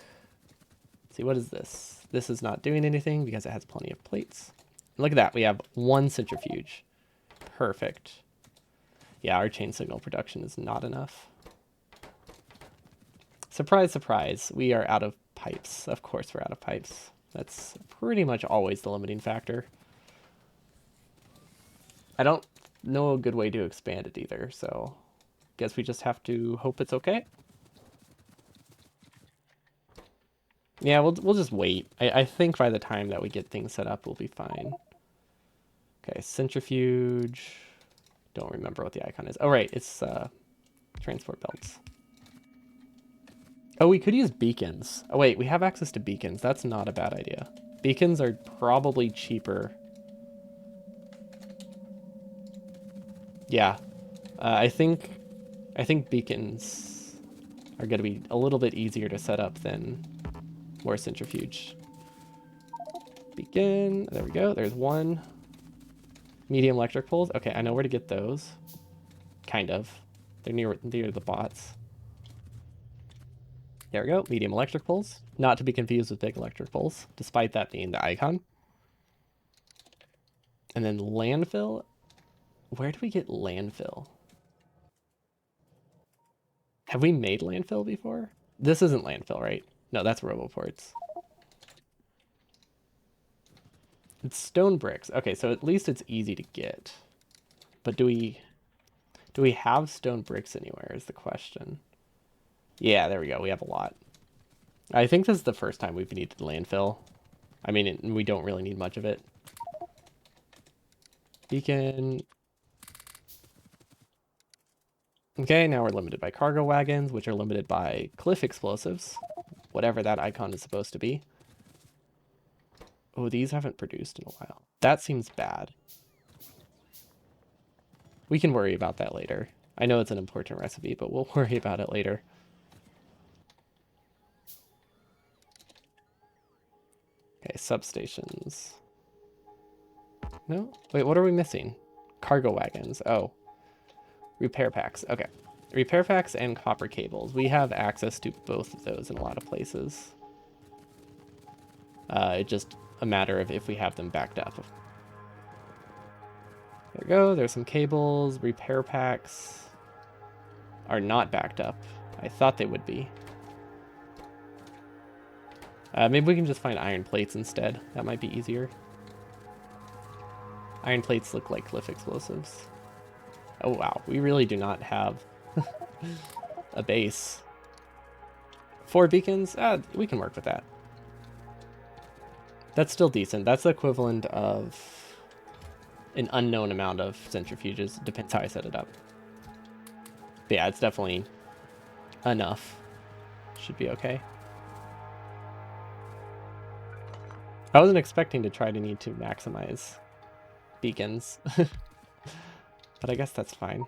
Let's see, what is this? This is not doing anything because it has plenty of plates. Look at that, we have 1 centrifuge. Perfect. Yeah, our chain signal production is not enough. Surprise, surprise, we are out of pipes. Of course we're out of pipes. That's pretty much always the limiting factor. I don't know a good way to expand it either, so guess we just have to hope it's okay. Yeah, we'll just wait. I think by the time that we get things set up, we'll be fine. Okay, centrifuge. Don't remember what the icon is. Oh, right, it's transport belts. Oh, we could use beacons. Oh, wait, we have access to beacons. That's not a bad idea. Beacons are probably cheaper. Yeah, I think beacons are going to be a little bit easier to set up than more centrifuge. Beacon, there we go. There's 1. Medium electric poles. Okay, I know where to get those. Kind of. They're near the bots. There we go. Medium electric poles. Not to be confused with big electric poles, despite that being the icon. And then landfill. Where do we get landfill? Have we made landfill before? This isn't landfill, right? No, that's roboports. It's stone bricks. Okay, so at least it's easy to get. But do we have stone bricks anywhere is the question. Yeah, there we go. We have a lot. I think this is the first time we've needed landfill. I mean, we don't really need much of it. Beacon. Okay, now we're limited by cargo wagons, which are limited by cliff explosives. Whatever that icon is supposed to be. Oh, these haven't produced in a while. That seems bad. We can worry about that later. I know it's an important recipe, but we'll worry about it later. Okay, substations. No? Wait, what are we missing? Cargo wagons. Oh. Repair packs. Okay. Repair packs and copper cables. We have access to both of those in a lot of places. It's just a matter of if we have them backed up. There we go. There's some cables. Repair packs are not backed up. I thought they would be. Maybe we can just find iron plates instead. That might be easier. Iron plates look like cliff explosives. Oh wow, we really do not have a base. 4 beacons? We can work with that. That's still decent. That's the equivalent of an unknown amount of centrifuges. Depends how I set it up. But yeah, it's definitely enough. Should be okay. I wasn't expecting to try to need to maximize beacons. But I guess that's fine.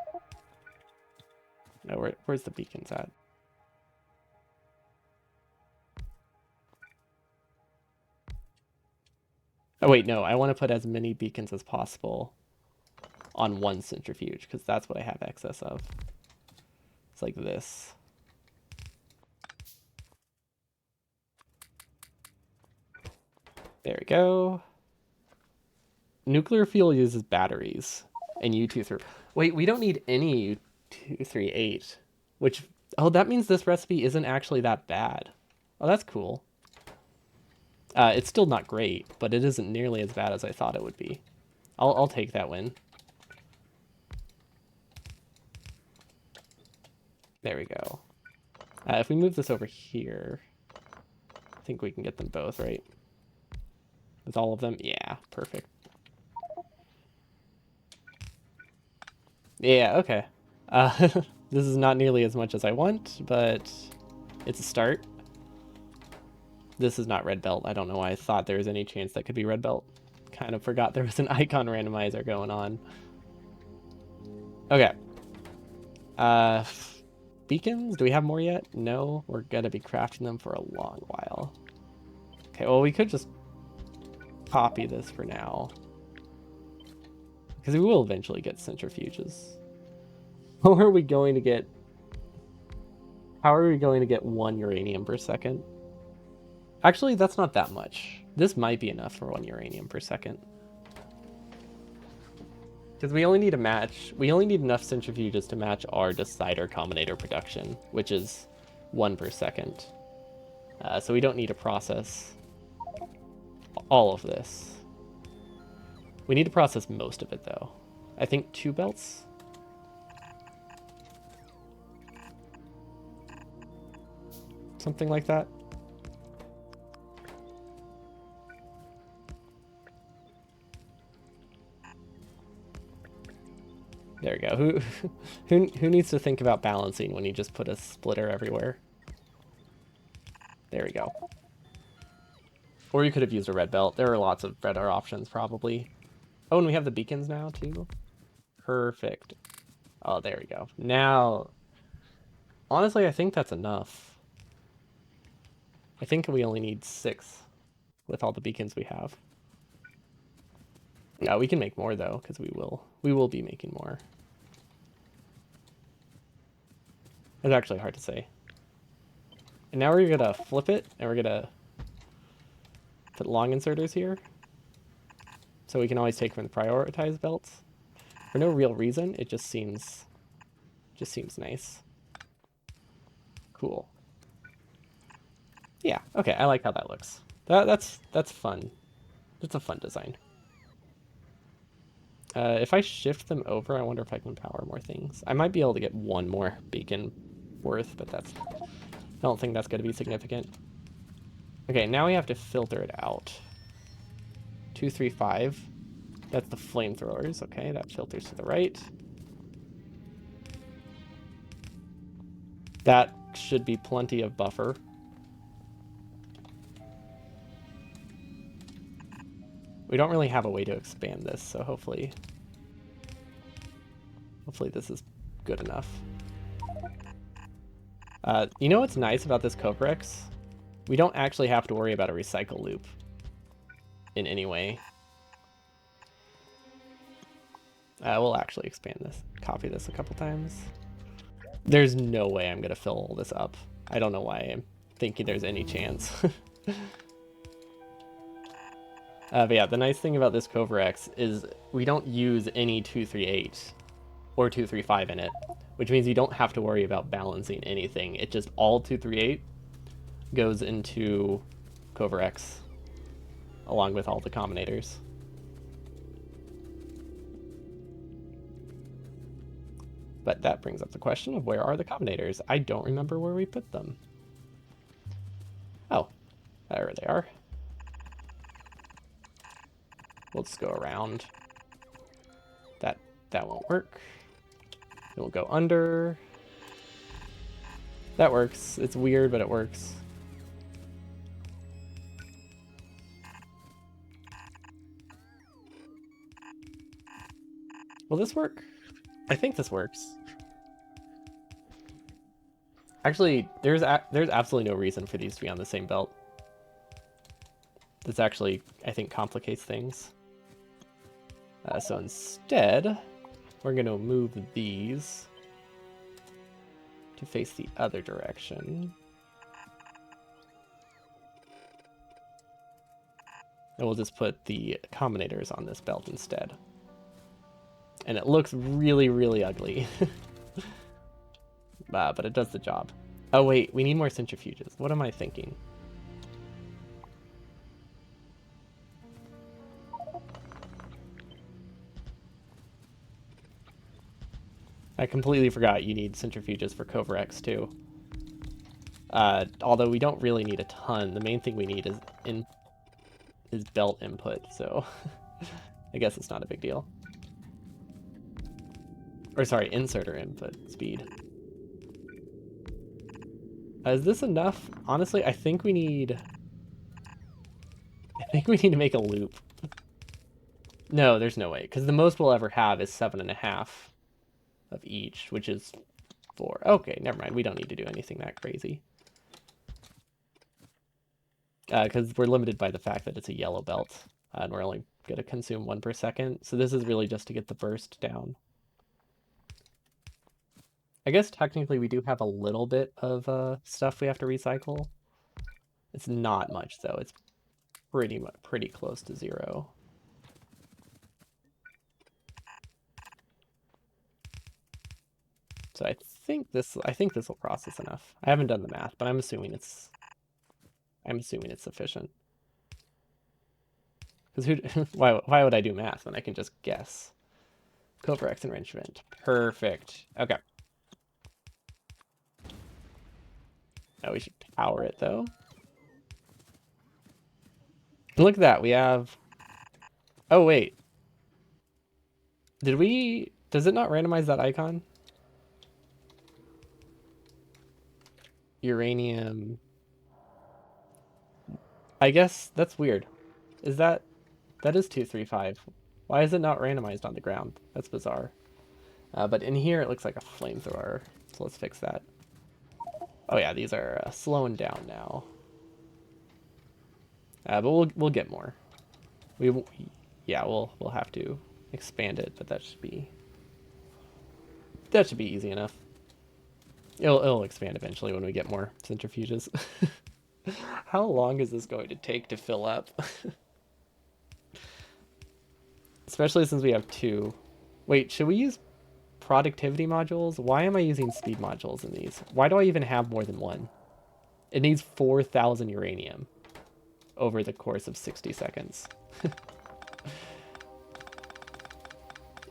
No, where's the beacons at? Oh wait, no, I want to put as many beacons as possible on 1 centrifuge, because that's what I have excess of. It's like this. There we go. Nuclear fuel uses batteries. And U238. Wait, we don't need any U238. Which, oh, that means this recipe isn't actually that bad. Oh, that's cool. It's still not great, but it isn't nearly as bad as I thought it would be. I'll take that win. There we go. If we move this over here, I think we can get them both, right? With all of them? Yeah, perfect. Yeah, okay. This is not nearly as much as I want, but it's a start. This is not red belt. I don't know why I thought there was any chance that could be red belt. Kind of forgot there was an icon randomizer going on. Okay. Beacons? Do we have more yet? No, we're gonna be crafting them for a long while. Okay, well, we could just copy this for now. Because we will eventually get centrifuges. How are we going to get 1 uranium per second? Actually, that's not that much. This might be enough for 1 uranium per second. Because we only need enough centrifuges to match our decider combinator production, which is 1 per second. So we don't need to process all of this. We need to process most of it, though. I think 2 belts? Something like that. There we go. Who needs to think about balancing when you just put a splitter everywhere? There we go. Or you could have used a red belt. There are lots of better options, probably. Oh, and we have the beacons now, too. Perfect. Oh, there we go. Now, honestly, I think that's enough. I think we only need 6 with all the beacons we have. Yeah, we can make more, though, because we will be making more. It's actually hard to say. And now we're gonna flip it, and we're gonna put long inserters here. So we can always take from the prioritized belts. For no real reason, it just seems nice. Cool. Yeah, okay, I like how that looks. That's fun. It's a fun design. If I shift them over, I wonder if I can power more things. I might be able to get 1 more beacon worth, but I don't think that's going to be significant. Okay, now we have to filter it out. 2, 3, 5. That's the flamethrowers. Okay, that filters to the right. That should be plenty of buffer. We don't really have a way to expand this, so hopefully this is good enough. You know what's nice about this Covrex? We don't actually have to worry about a recycle loop in any way. We'll actually expand this, copy this a couple times. There's no way I'm gonna fill all this up. I don't know why I'm thinking there's any chance. But yeah, the nice thing about this Covrex is we don't use any 238 or 235 in it, which means you don't have to worry about balancing anything. It just all 238 goes into Covrex along with all the combinators. But that brings up the question of where are the combinators? I don't remember where we put them. Oh, there they are. We'll just go around. That won't work. It will go under. That works. It's weird, but it works. Will this work? I think this works. Actually, there's absolutely no reason for these to be on the same belt. This actually, I think, complicates things. So instead, we're going to move these to face the other direction. And we'll just put the combinators on this belt instead. And it looks really, really ugly. But it does the job. Oh wait, we need more centrifuges. What am I thinking? I completely forgot you need centrifuges for Covarex too. Although we don't really need a ton. The main thing we need is belt input, so I guess it's not a big deal. Or sorry, inserter input speed. Is this enough? Honestly, I think we need to make a loop. No, there's no way, because the most we'll ever have is 7.5 of each, which is 4. Okay, never mind. We don't need to do anything that crazy. Because we're limited by the fact that it's a yellow belt, and we're only going to consume 1 per second. So this is really just to get the burst down. I guess technically we do have a little bit of stuff we have to recycle. It's not much though. It's pretty close to 0. So I think this will process enough. I haven't done the math, but I'm assuming it's sufficient. Because why would I do math when I can just guess? Covarex enrichment. Perfect. Okay. Now we should power it though. And look at that. We have. Oh wait. Does it not randomize that icon? Uranium. I guess that's weird. That is 235. Why is it not randomized on the ground? That's bizarre. But in here it looks like a flamethrower. So let's fix that. Oh yeah, these are slowing down now. But we'll get more. We'll have to expand it, but that should be easy enough. It'll expand eventually when we get more centrifuges. How long is this going to take to fill up? Especially since we have 2. Wait, should we use productivity modules? Why am I using speed modules in these? Why do I even have more than 1? It needs 4,000 uranium over the course of 60 seconds.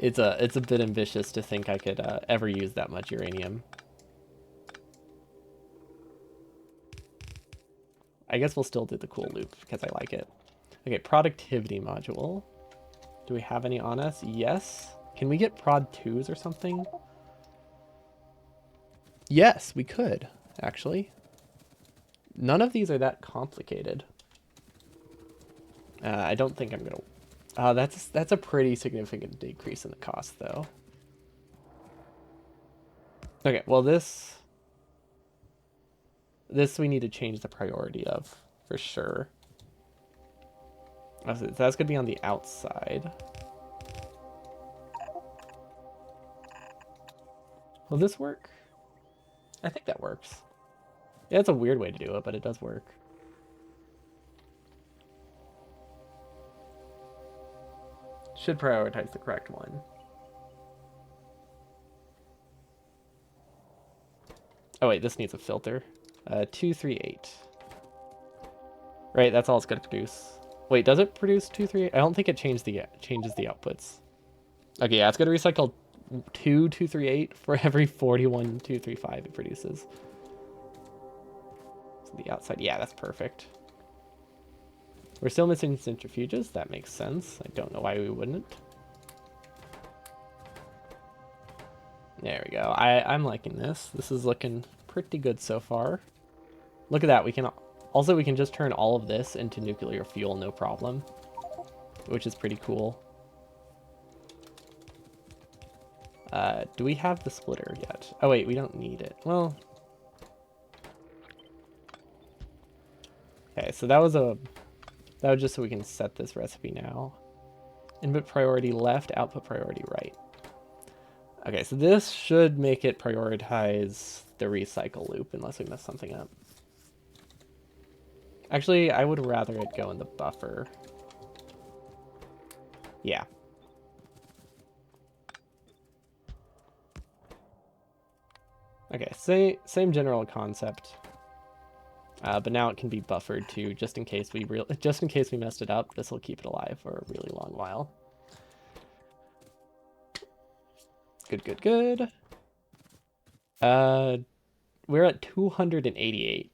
It's a bit ambitious to think I could ever use that much uranium. I guess we'll still do the cool loop because I like it. Okay, productivity module. Do we have any on us? Yes. Can we get prod 2s or something? Yes, we could, actually. None of these are that complicated. I don't think I'm gonna... that's a pretty significant decrease in the cost, though. Okay, well this we need to change the priority of, for sure. So that's gonna be on the outside. Will this work? I think that works. Yeah, it's a weird way to do it, but it does work. Should prioritize the correct one. Oh wait, this needs a filter. 238. Right, that's all it's gonna produce. Wait, does it produce 238? I don't think it changes the outputs. Okay, yeah, it's gonna recycle 238 for every 41 235 it produces. So the outside, yeah, that's perfect. We're still missing centrifuges. That makes sense. I don't know why we wouldn't. There we go. I'm liking this. This is looking pretty good so far. Look at that. We can just turn all of this into nuclear fuel, no problem, which is pretty cool. Do we have the splitter yet? Oh wait, we don't need it. Well, okay. So that was just so we can set this recipe now. Input priority left, output priority right. Okay, so this should make it prioritize the recycle loop unless we mess something up. Actually, I would rather it go in the buffer. Yeah. Okay, same general concept. But now it can be buffered too, just in case we messed it up. This will keep it alive for a really long while. Good. Uh, we're at 288.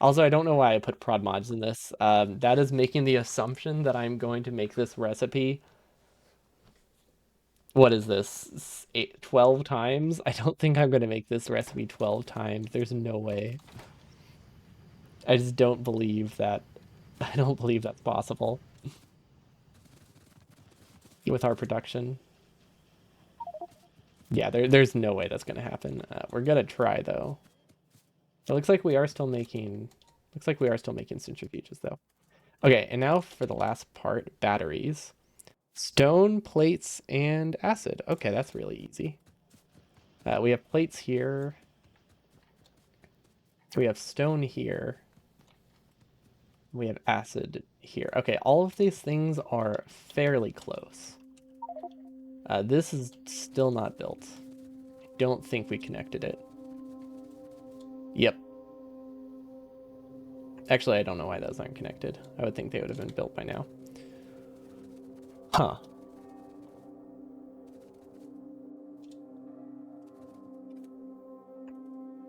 Also, I don't know why I put prod mods in this. That is making the assumption that I'm going to make this recipe. What is this? 12 times? I don't think I'm going to make this recipe 12 times. There's no way. I just don't believe that. I don't believe that's possible with our production. Yeah, there's no way that's going to happen. We're going to try, though. It looks like we are still making... Looks like we are still making centrifuges, though. Okay, and now for the last part, batteries. Stone, plates, and acid. Okay, that's really easy. We have plates here. We have stone here. We have acid here. Okay, all of these things are fairly close. This is still not built. I don't think we connected it. Yep. Actually, I don't know why those aren't connected. I would think they would have been built by now. Huh.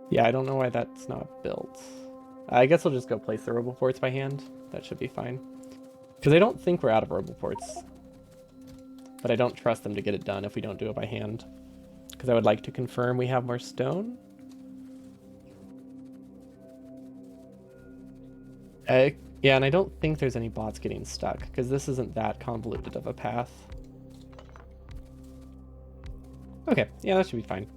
Yeah, I don't know why that's not built. I guess I'll just go place the roboports by hand. That should be fine. Because I don't think we're out of roboports. But I don't trust them to get it done if we don't do it by hand. Because I would like to confirm we have more stone. Yeah, and I don't think there's any bots getting stuck, because this isn't that convoluted of a path. Okay, yeah, that should be fine.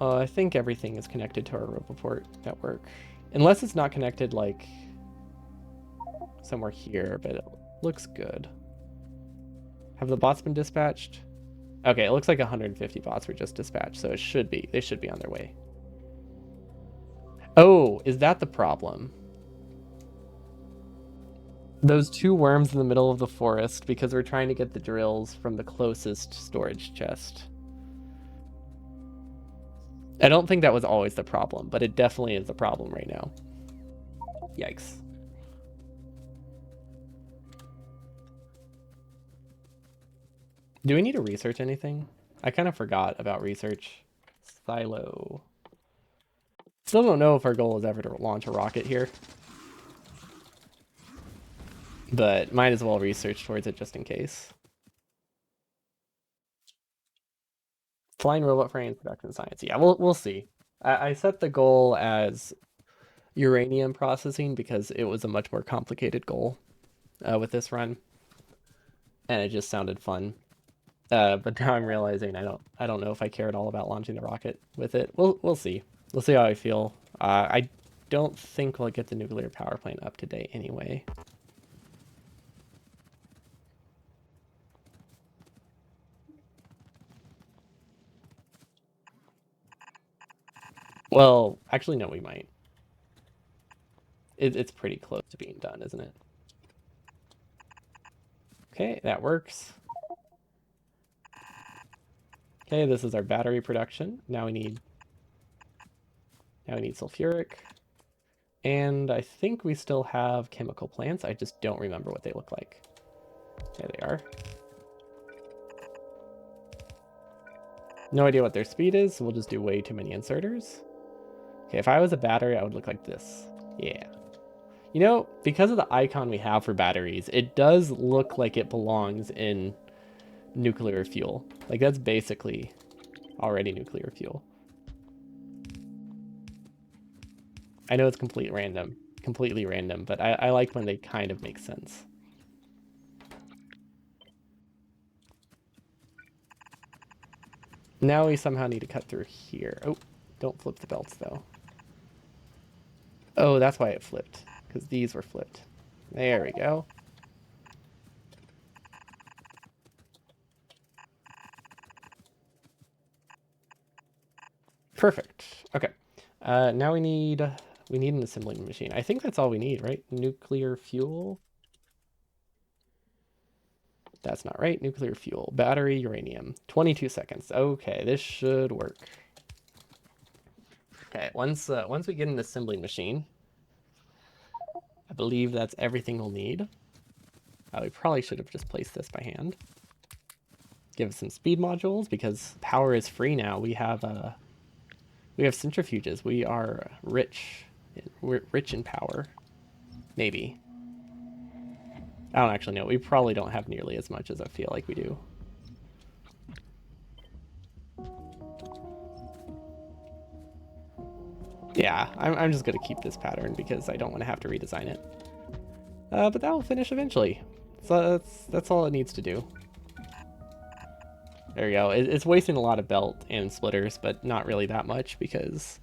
I think everything is connected to our roboport network. Unless it's not connected, like, somewhere here, but it looks good. Have the bots been dispatched? Okay, it looks like 150 bots were just dispatched, so it should be. They should be on their way. Oh, is that the problem? Those two worms in the middle of the forest, because we're trying to get the drills from the closest storage chest. I don't think that was always the problem, but it definitely is the problem right now. Yikes. Do we need to research anything? I kind of forgot about research. Silo. Still don't know if our goal is ever to launch a rocket here. But might as well research towards it just in case. Flying robot frames, production science. Yeah, we'll see. I set the goal as uranium processing because it was a much more complicated goal with this run, and it just sounded fun. But now I'm realizing I don't know if I care at all about launching the rocket with it. We'll see. We'll see how I feel. I don't think we'll get the nuclear power plant up to date anyway. Well, actually, no, we might. It's pretty close to being done, isn't it? Okay, that works. Okay, this is our battery production. Now we need sulfuric. And I think we still have chemical plants. I just don't remember what they look like. There they are. No idea what their speed is, so we'll just do way too many inserters. Okay, if I was a battery, I would look like this. Yeah. You know, because of the icon we have for batteries, it does look like it belongs in nuclear fuel. Like, that's basically already nuclear fuel. I know it's completely random, but I like when they kind of make sense. Now we somehow need to cut through here. Oh, don't flip the belts, though. Oh, that's why it flipped, because these were flipped. There we go. Perfect. Okay. Now we need an assembling machine. I think that's all we need, right? Nuclear fuel. That's not right. Nuclear fuel, battery, uranium. 22 seconds. Okay, this should work. Okay, once we get an assembling machine, I believe that's everything we'll need. We probably should have just placed this by hand. Give us some speed modules because power is free now. We have centrifuges. We are rich. We're rich in power. Maybe. I don't actually know. We probably don't have nearly as much as I feel like we do. Yeah, I'm just going to keep this pattern because I don't want to have to redesign it. But that will finish eventually. So that's all it needs to do. There we go. It's wasting a lot of belt and splitters, but not really that much because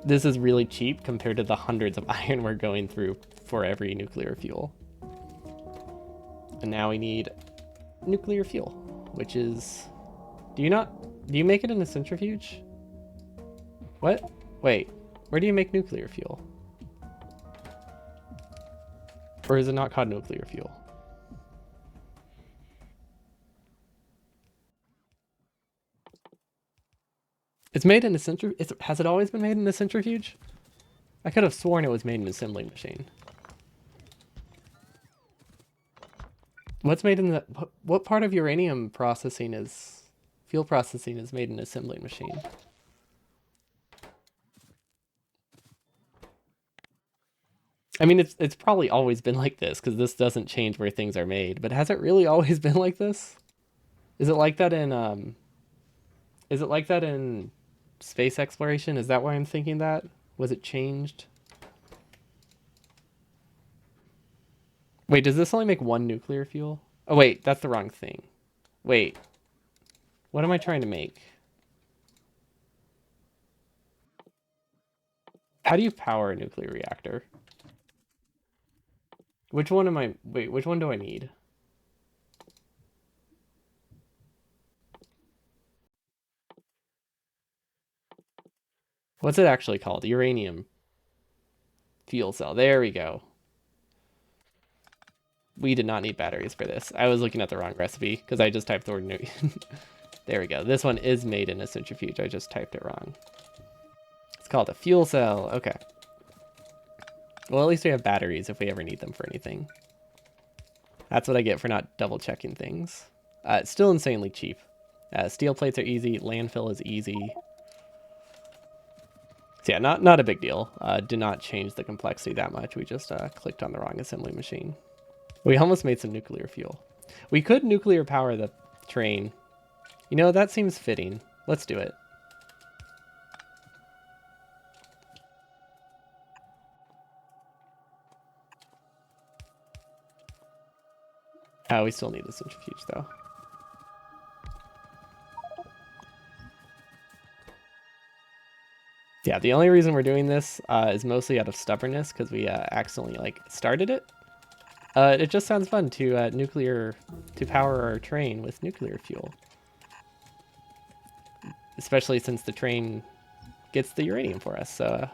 this is really cheap compared to the hundreds of iron we're going through for every nuclear fuel. And now we need nuclear fuel, which is... Do you make it in a centrifuge? What? Wait, where do you make nuclear fuel? Or is it not called nuclear fuel? It's made in a centrifuge? Has it always been made in a centrifuge? I could have sworn it was made in an assembling machine. What's made in the... What part of uranium processing is... Fuel processing is made in an assembling machine? I mean, it's probably always been like this, because this doesn't change where things are made, but has it really always been like this? Is it like that in, Is it like that in space exploration? Is that why I'm thinking that? Was it changed? Wait, does this only make one nuclear fuel? Oh, wait, that's the wrong thing. Wait. What am I trying to make? How do you power a nuclear reactor? Which one am I... Wait, which one do I need? What's it actually called? Uranium fuel cell. There we go. We did not need batteries for this. I was looking at the wrong recipe because I just typed the word... There we go. This one is made in a centrifuge. I just typed it wrong. It's called a fuel cell. Okay. Well, at least we have batteries if we ever need them for anything. That's what I get for not double checking things. It's still insanely cheap. Steel plates are easy. Landfill is easy. So yeah, not a big deal. Did not change the complexity that much. We just clicked on the wrong assembly machine. We almost made some nuclear fuel. We could nuclear power the train. You know, that seems fitting. Let's do it. We still need the centrifuge, though. Yeah, the only reason we're doing this is mostly out of stubbornness, because we accidentally, started it. It just sounds fun to power our train with nuclear fuel. Especially since the train gets the uranium for us, so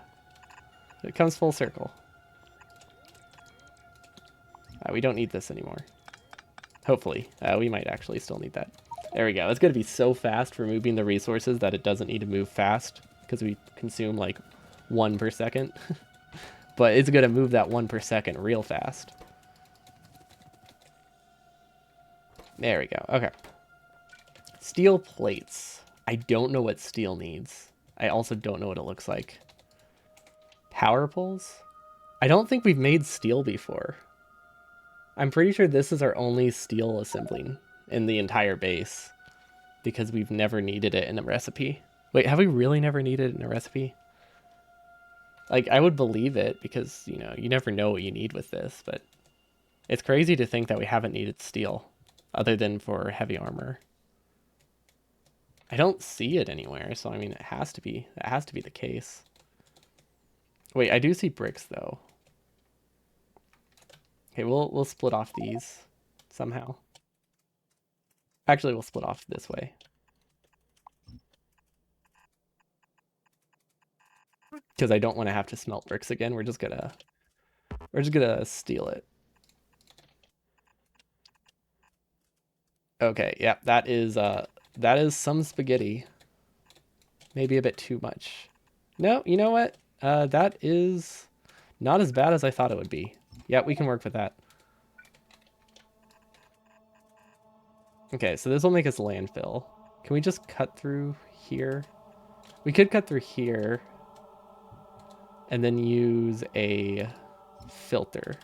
it comes full circle. We don't need this anymore. Hopefully. We might actually still need that. There we go. It's going to be so fast for moving the resources that it doesn't need to move fast, because we consume like 1 per second. But it's going to move that 1 per second real fast. There we go. Okay. Steel plates. I don't know what steel needs. I also don't know what it looks like. Power poles? I don't think we've made steel before. I'm pretty sure this is our only steel assembling in the entire base, because we've never needed it in a recipe. Wait, have we really never needed it in a recipe? Like, I would believe it because, you know, you never know what you need with this, but it's crazy to think that we haven't needed steel other than for heavy armor. I don't see it anywhere, so I mean, it has to be the case. Wait, I do see bricks though. Okay, we'll split off these somehow. Actually, we'll split off this way. Because I don't want to have to smelt bricks again. We're just gonna steal it. Okay, yeah, that is some spaghetti. Maybe a bit too much. No, you know what? That is not as bad as I thought it would be. Yeah, we can work with that. Okay, so this will make us landfill. Can we just cut through here? We could cut through here and then use a filter.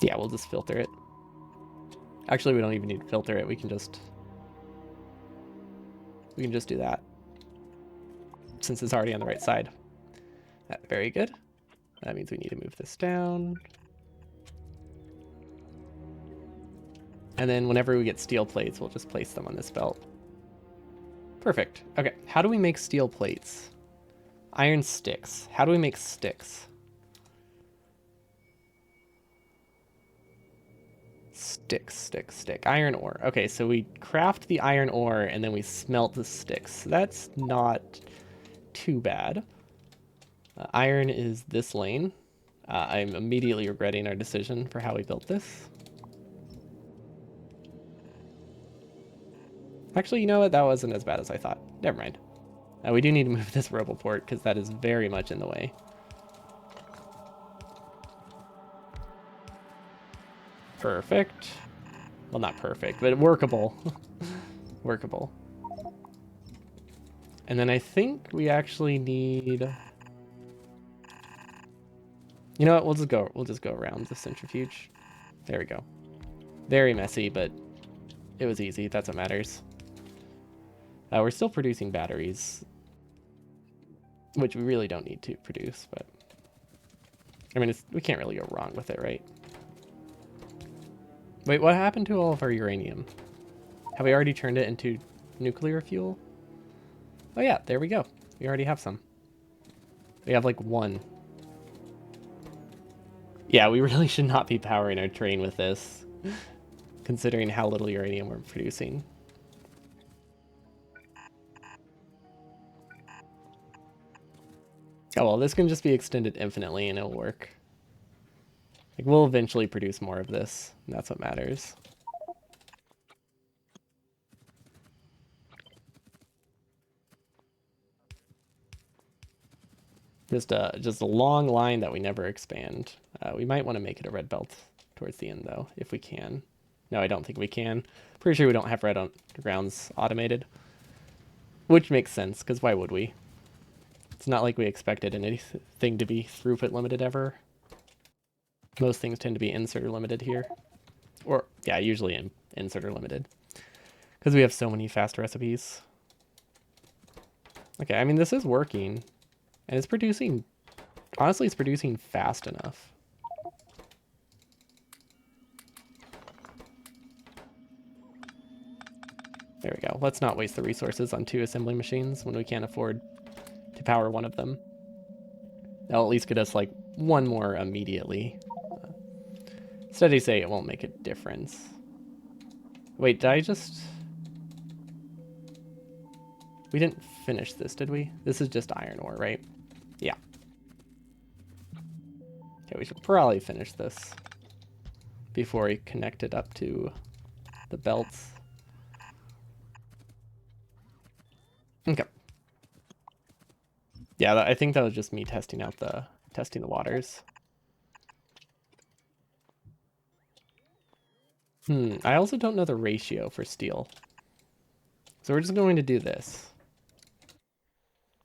Yeah, we'll just filter it. Actually, we don't even need to filter it. We can just do that since it's already on the right side. Very good. That means we need to move this down. And then whenever we get steel plates, we'll just place them on this belt. Perfect. Okay, how do we make steel plates? Iron sticks. How do we make sticks? Stick. Iron ore. Okay, so we craft the iron ore and then we smelt the sticks. That's not too bad. Iron is this lane. I'm immediately regretting our decision for how we built this. Actually, you know what? That wasn't as bad as I thought. Never mind. We do need to move this roboport because that is very much in the way. Perfect. Well, not perfect, but workable. Workable. And then I think we actually need... You know what? We'll just go around the centrifuge. There we go. Very messy, but it was easy. That's what matters. We're still producing batteries, which we really don't need to produce, but I mean, we can't really go wrong with it, right? Wait, what happened to all of our uranium? Have we already turned it into nuclear fuel? Oh yeah, there we go. We already have some. We have like one. Yeah, we really should not be powering our train with this, considering how little uranium we're producing. Oh well, this can just be extended infinitely and it'll work. Like, we'll eventually produce more of this, and that's what matters. Just a long line that we never expand. We might want to make it a red belt towards the end, though, if we can. No, I don't think we can. Pretty sure we don't have red grounds automated. Which makes sense, because why would we? It's not like we expected anything to be throughput limited ever. Most things tend to be inserter limited here. Or, yeah, usually inserter limited. Because we have so many fast recipes. Okay, I mean, this is working. And it's producing... Honestly, it's producing fast enough. There we go. Let's not waste the resources on 2 assembly machines when we can't afford to power one of them. That'll at least get us, like, one more immediately. Steady say it won't make a difference. Wait, did I just... We didn't finish this, did we? This is just iron ore, right? Yeah. Okay, we should probably finish this before we connect it up to the belts. Okay. Yeah, I think that was just me testing the waters. I also don't know the ratio for steel. So we're just going to do this.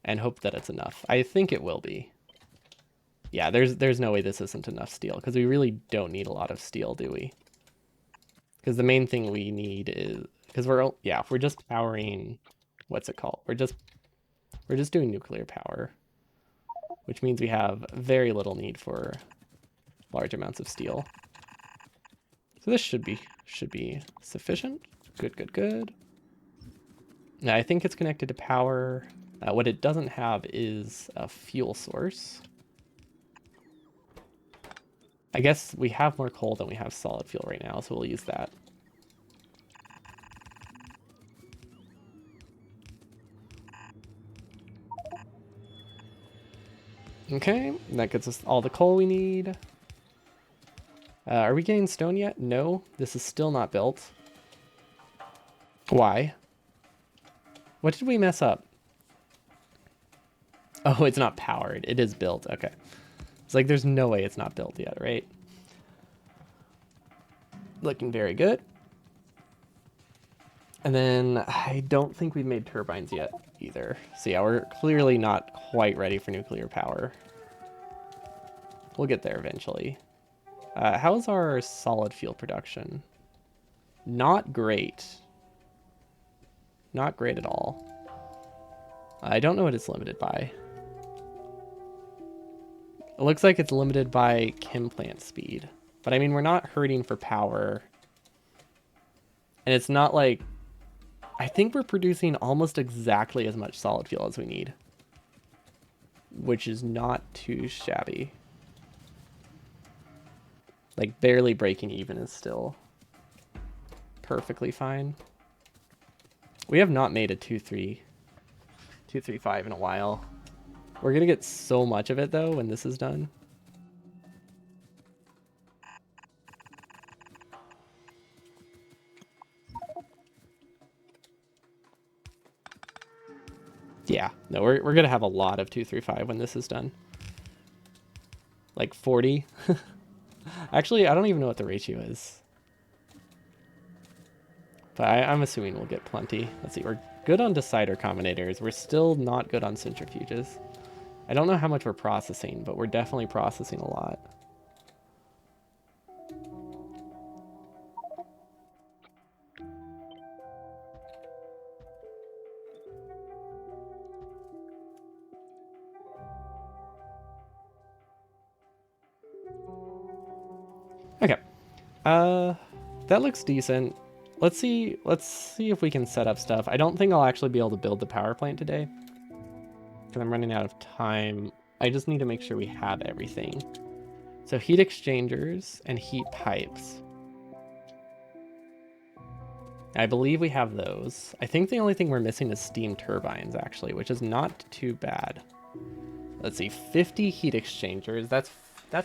And hope that it's enough. I think it will be. Yeah, there's no way this isn't enough steel, because we really don't need a lot of steel, do we? Because the main thing we need is... Because we're just powering... What's it called? We're just doing nuclear power. Which means we have very little need for large amounts of steel. So this should be sufficient. Good. Now, I think it's connected to power. What it doesn't have is a fuel source. I guess we have more coal than we have solid fuel right now, so we'll use that. Okay, that gets us all the coal we need. Are we getting stone yet? No, this is still not built. Why? What did we mess up? Oh, it's not powered. It is built. Okay. It's like there's no way it's not built yet, right? Looking very good. And then I don't think we've made turbines yet either. So yeah, we're clearly not quite ready for nuclear power. We'll get there eventually. How's our solid fuel production? Not great. Not great at all. I don't know what it's limited by. It looks like it's limited by chem plant speed. But I mean, we're not hurting for power. And it's not like... I think we're producing almost exactly as much solid fuel as we need. Which is not too shabby. Like, barely breaking even is still perfectly fine. We have not made a 235 in a while. We're gonna get so much of it, though, when this is done. Yeah, no, we're gonna have a lot of 235 when this is done. Like 40. Actually, I don't even know what the ratio is. But I'm assuming we'll get plenty. Let's see, we're good on decider combinators. We're still not good on centrifuges. I don't know how much we're processing, but we're definitely processing a lot. Okay. That looks decent. Let's see if we can set up stuff. I don't think I'll actually be able to build the power plant today, because I'm running out of time. I just need to make sure we have everything. So heat exchangers and heat pipes. I believe we have those. I think the only thing we're missing is steam turbines, actually, which is not too bad. Let's see, 50 heat exchangers. That's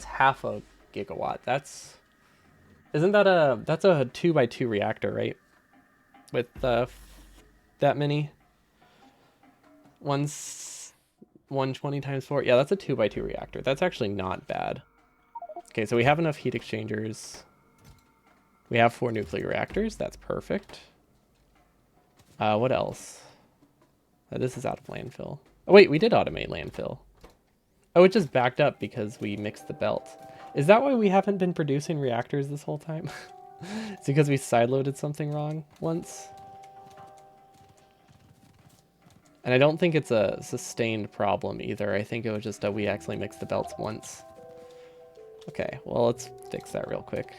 half a gigawatt. Isn't that that's a 2x2 reactor, right? With that many? 120 times 4. Yeah, that's a 2x2 reactor. That's actually not bad. Okay, so we have enough heat exchangers. We have 4 nuclear reactors. That's perfect. What else? This is out of landfill. Oh, wait, we did automate landfill. Oh, it just backed up because we mixed the belt. Is that why we haven't been producing reactors this whole time? It's because we sideloaded something wrong once. And I don't think it's a sustained problem either. I think it was just we actually mixed the belts once. Okay, well, let's fix that real quick.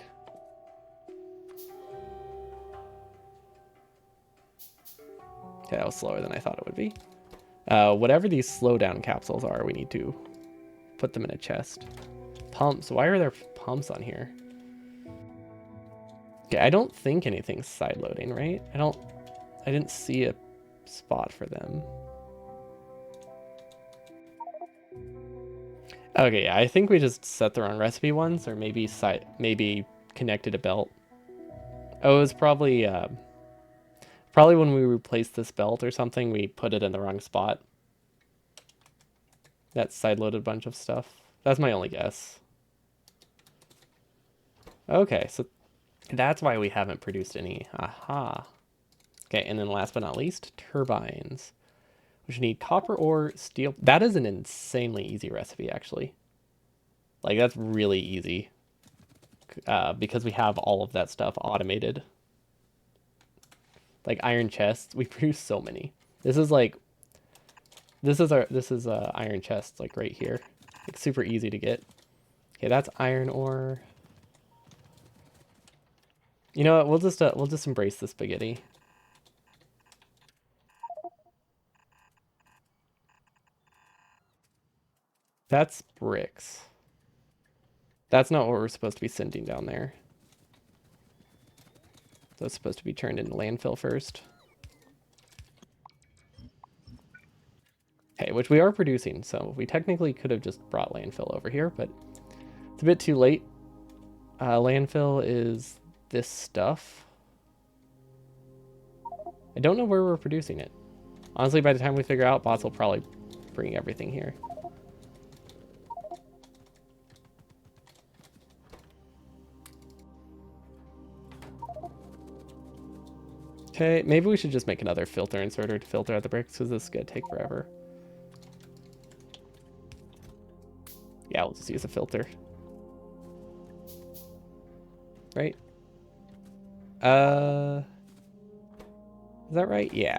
Okay, that was slower than I thought it would be. Whatever these slowdown capsules are, we need to put them in a chest. Pumps. Why are there pumps on here? Okay, I don't think anything's sideloading, right? I didn't see a spot for them. Okay, yeah, I think we just set the wrong recipe once, or maybe connected a belt. Oh, it was probably when we replaced this belt or something, we put it in the wrong spot. That sideloaded a bunch of stuff. That's my only guess. Okay, so that's why we haven't produced any. Aha. Okay, and then last but not least, turbines. Which need copper ore, steel. That is an insanely easy recipe, actually. Like, that's really easy. Because we have all of that stuff automated. Like iron chests, we produce so many. This is iron chests, like right here. It's super easy to get. Okay, that's iron ore. You know what? We'll just embrace the spaghetti. That's bricks. That's not what we're supposed to be sending down there. That's supposed to be turned into landfill first. Okay, which we are producing, so we technically could have just brought landfill over here, but it's a bit too late. Landfill is this stuff. I don't know where we're producing it. Honestly, by the time we figure out, bots will probably bring everything here. Okay, maybe we should just make another filter inserter to filter out the bricks, because this is going to take forever. Yeah, we'll just use a filter. Right? Is that right? Yeah.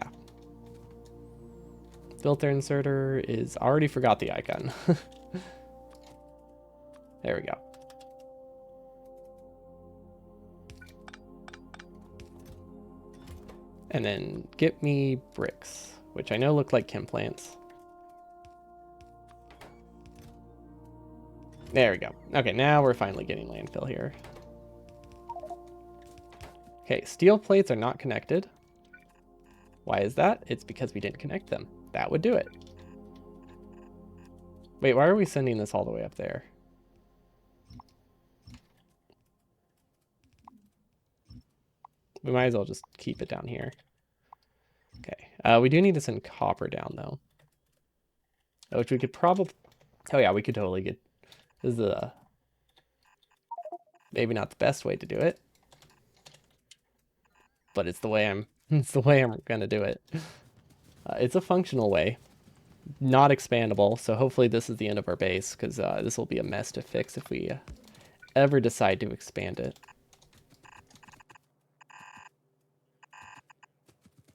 Filter inserter is... already forgot the icon. There we go. And then get me bricks, which I know look like chem plants. There we go. Okay, now we're finally getting landfill here. Okay, steel plates are not connected. Why is that? It's because we didn't connect them. That would do it. Wait, why are we sending this all the way up there? We might as well just keep it down here. Okay, we do need to send copper down though. Which we could probably... oh yeah, we could totally get... this is maybe not the best way to do it. But it's the way I'm... it's the way I'm gonna do it. It's a functional way. Not expandable, so hopefully this is the end of our base, because this will be a mess to fix if we ever decide to expand it.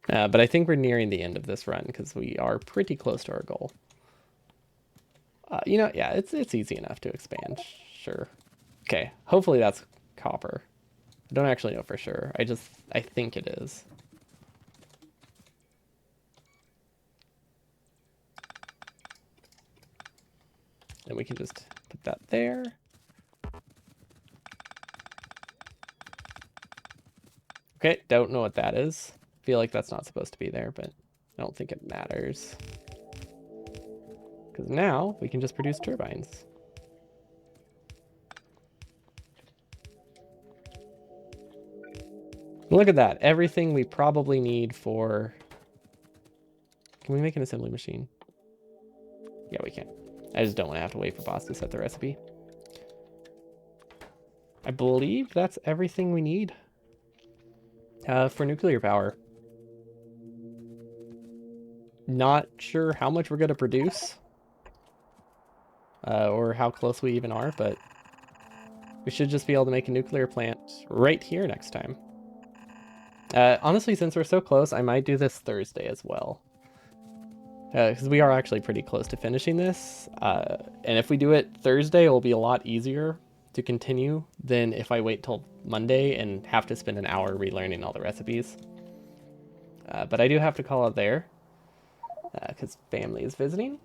But I think we're nearing the end of this run, because we are pretty close to our goal. You know, yeah, it's easy enough to expand, sure. Okay, hopefully that's copper. I don't actually know for sure. I think it is. And we can just put that there. Okay, don't know what that is. Feel like that's not supposed to be there, but I don't think it matters. Because now we can just produce turbines. Look at that. Everything we probably need for... can we make an assembly machine? Yeah, we can. I just don't want to have to wait for boss to set the recipe. I believe that's everything we need for nuclear power. Not sure how much we're going to produce or how close we even are, but we should just be able to make a nuclear plant right here next time. Honestly, since we're so close, I might do this Thursday as well. Because we are actually pretty close to finishing this. And if we do it Thursday, it will be a lot easier to continue than if I wait till Monday and have to spend an hour relearning all the recipes. But I do have to call out there because family is visiting.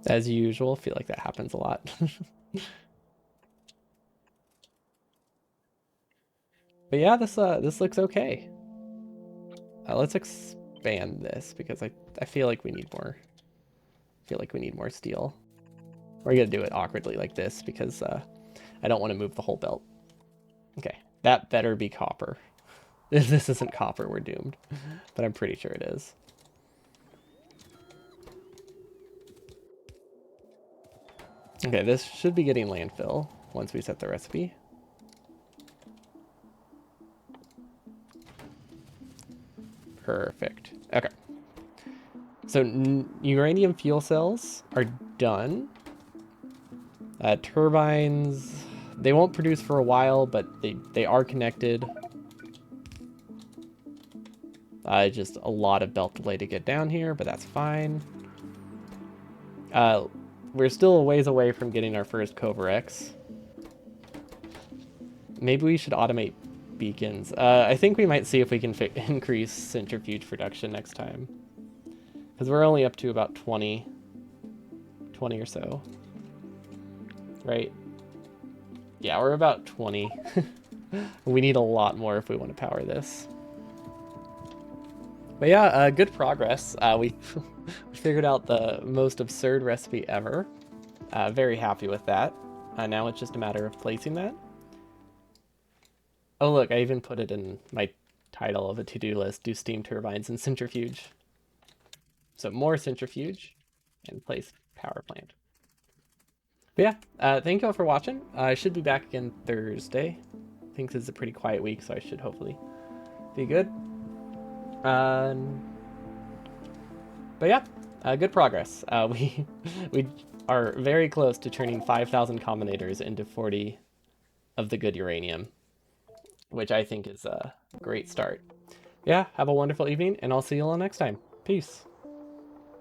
As usual, I feel like that happens a lot. But yeah, this looks okay. Let's expand this because I feel like we need more. I feel like we need more steel. We're gonna do it awkwardly like this because I don't want to move the whole belt. Okay, that better be copper. If this isn't copper, we're doomed. But I'm pretty sure it is. Okay, this should be getting landfill once we set the recipe. Perfect. Okay. So uranium fuel cells are done. Turbines, they won't produce for a while, but they are connected. Just a lot of belt delay to get down here, but that's fine. We're still a ways away from getting our first Cobra X. Maybe we should automate beacons. I think we might see if we can increase centrifuge production next time. Because we're only up to about 20 or so. Right? Yeah, we're about 20. We need a lot more if we want to power this. But yeah, good progress. We figured out the most absurd recipe ever. Very happy with that. Now it's just a matter of placing that. Oh look, I even put it in my title of a to-do list, do steam turbines and centrifuge. So more centrifuge and place power plant. But yeah, thank you all for watching. I should be back again Thursday. think this is a pretty quiet week, so I should hopefully be good. Um, but yeah, good progress. We are very close to turning 5,000 combinators into 40 of the good uranium, which I think is a great start. Yeah, have a wonderful evening, and I'll see you all next time. Peace.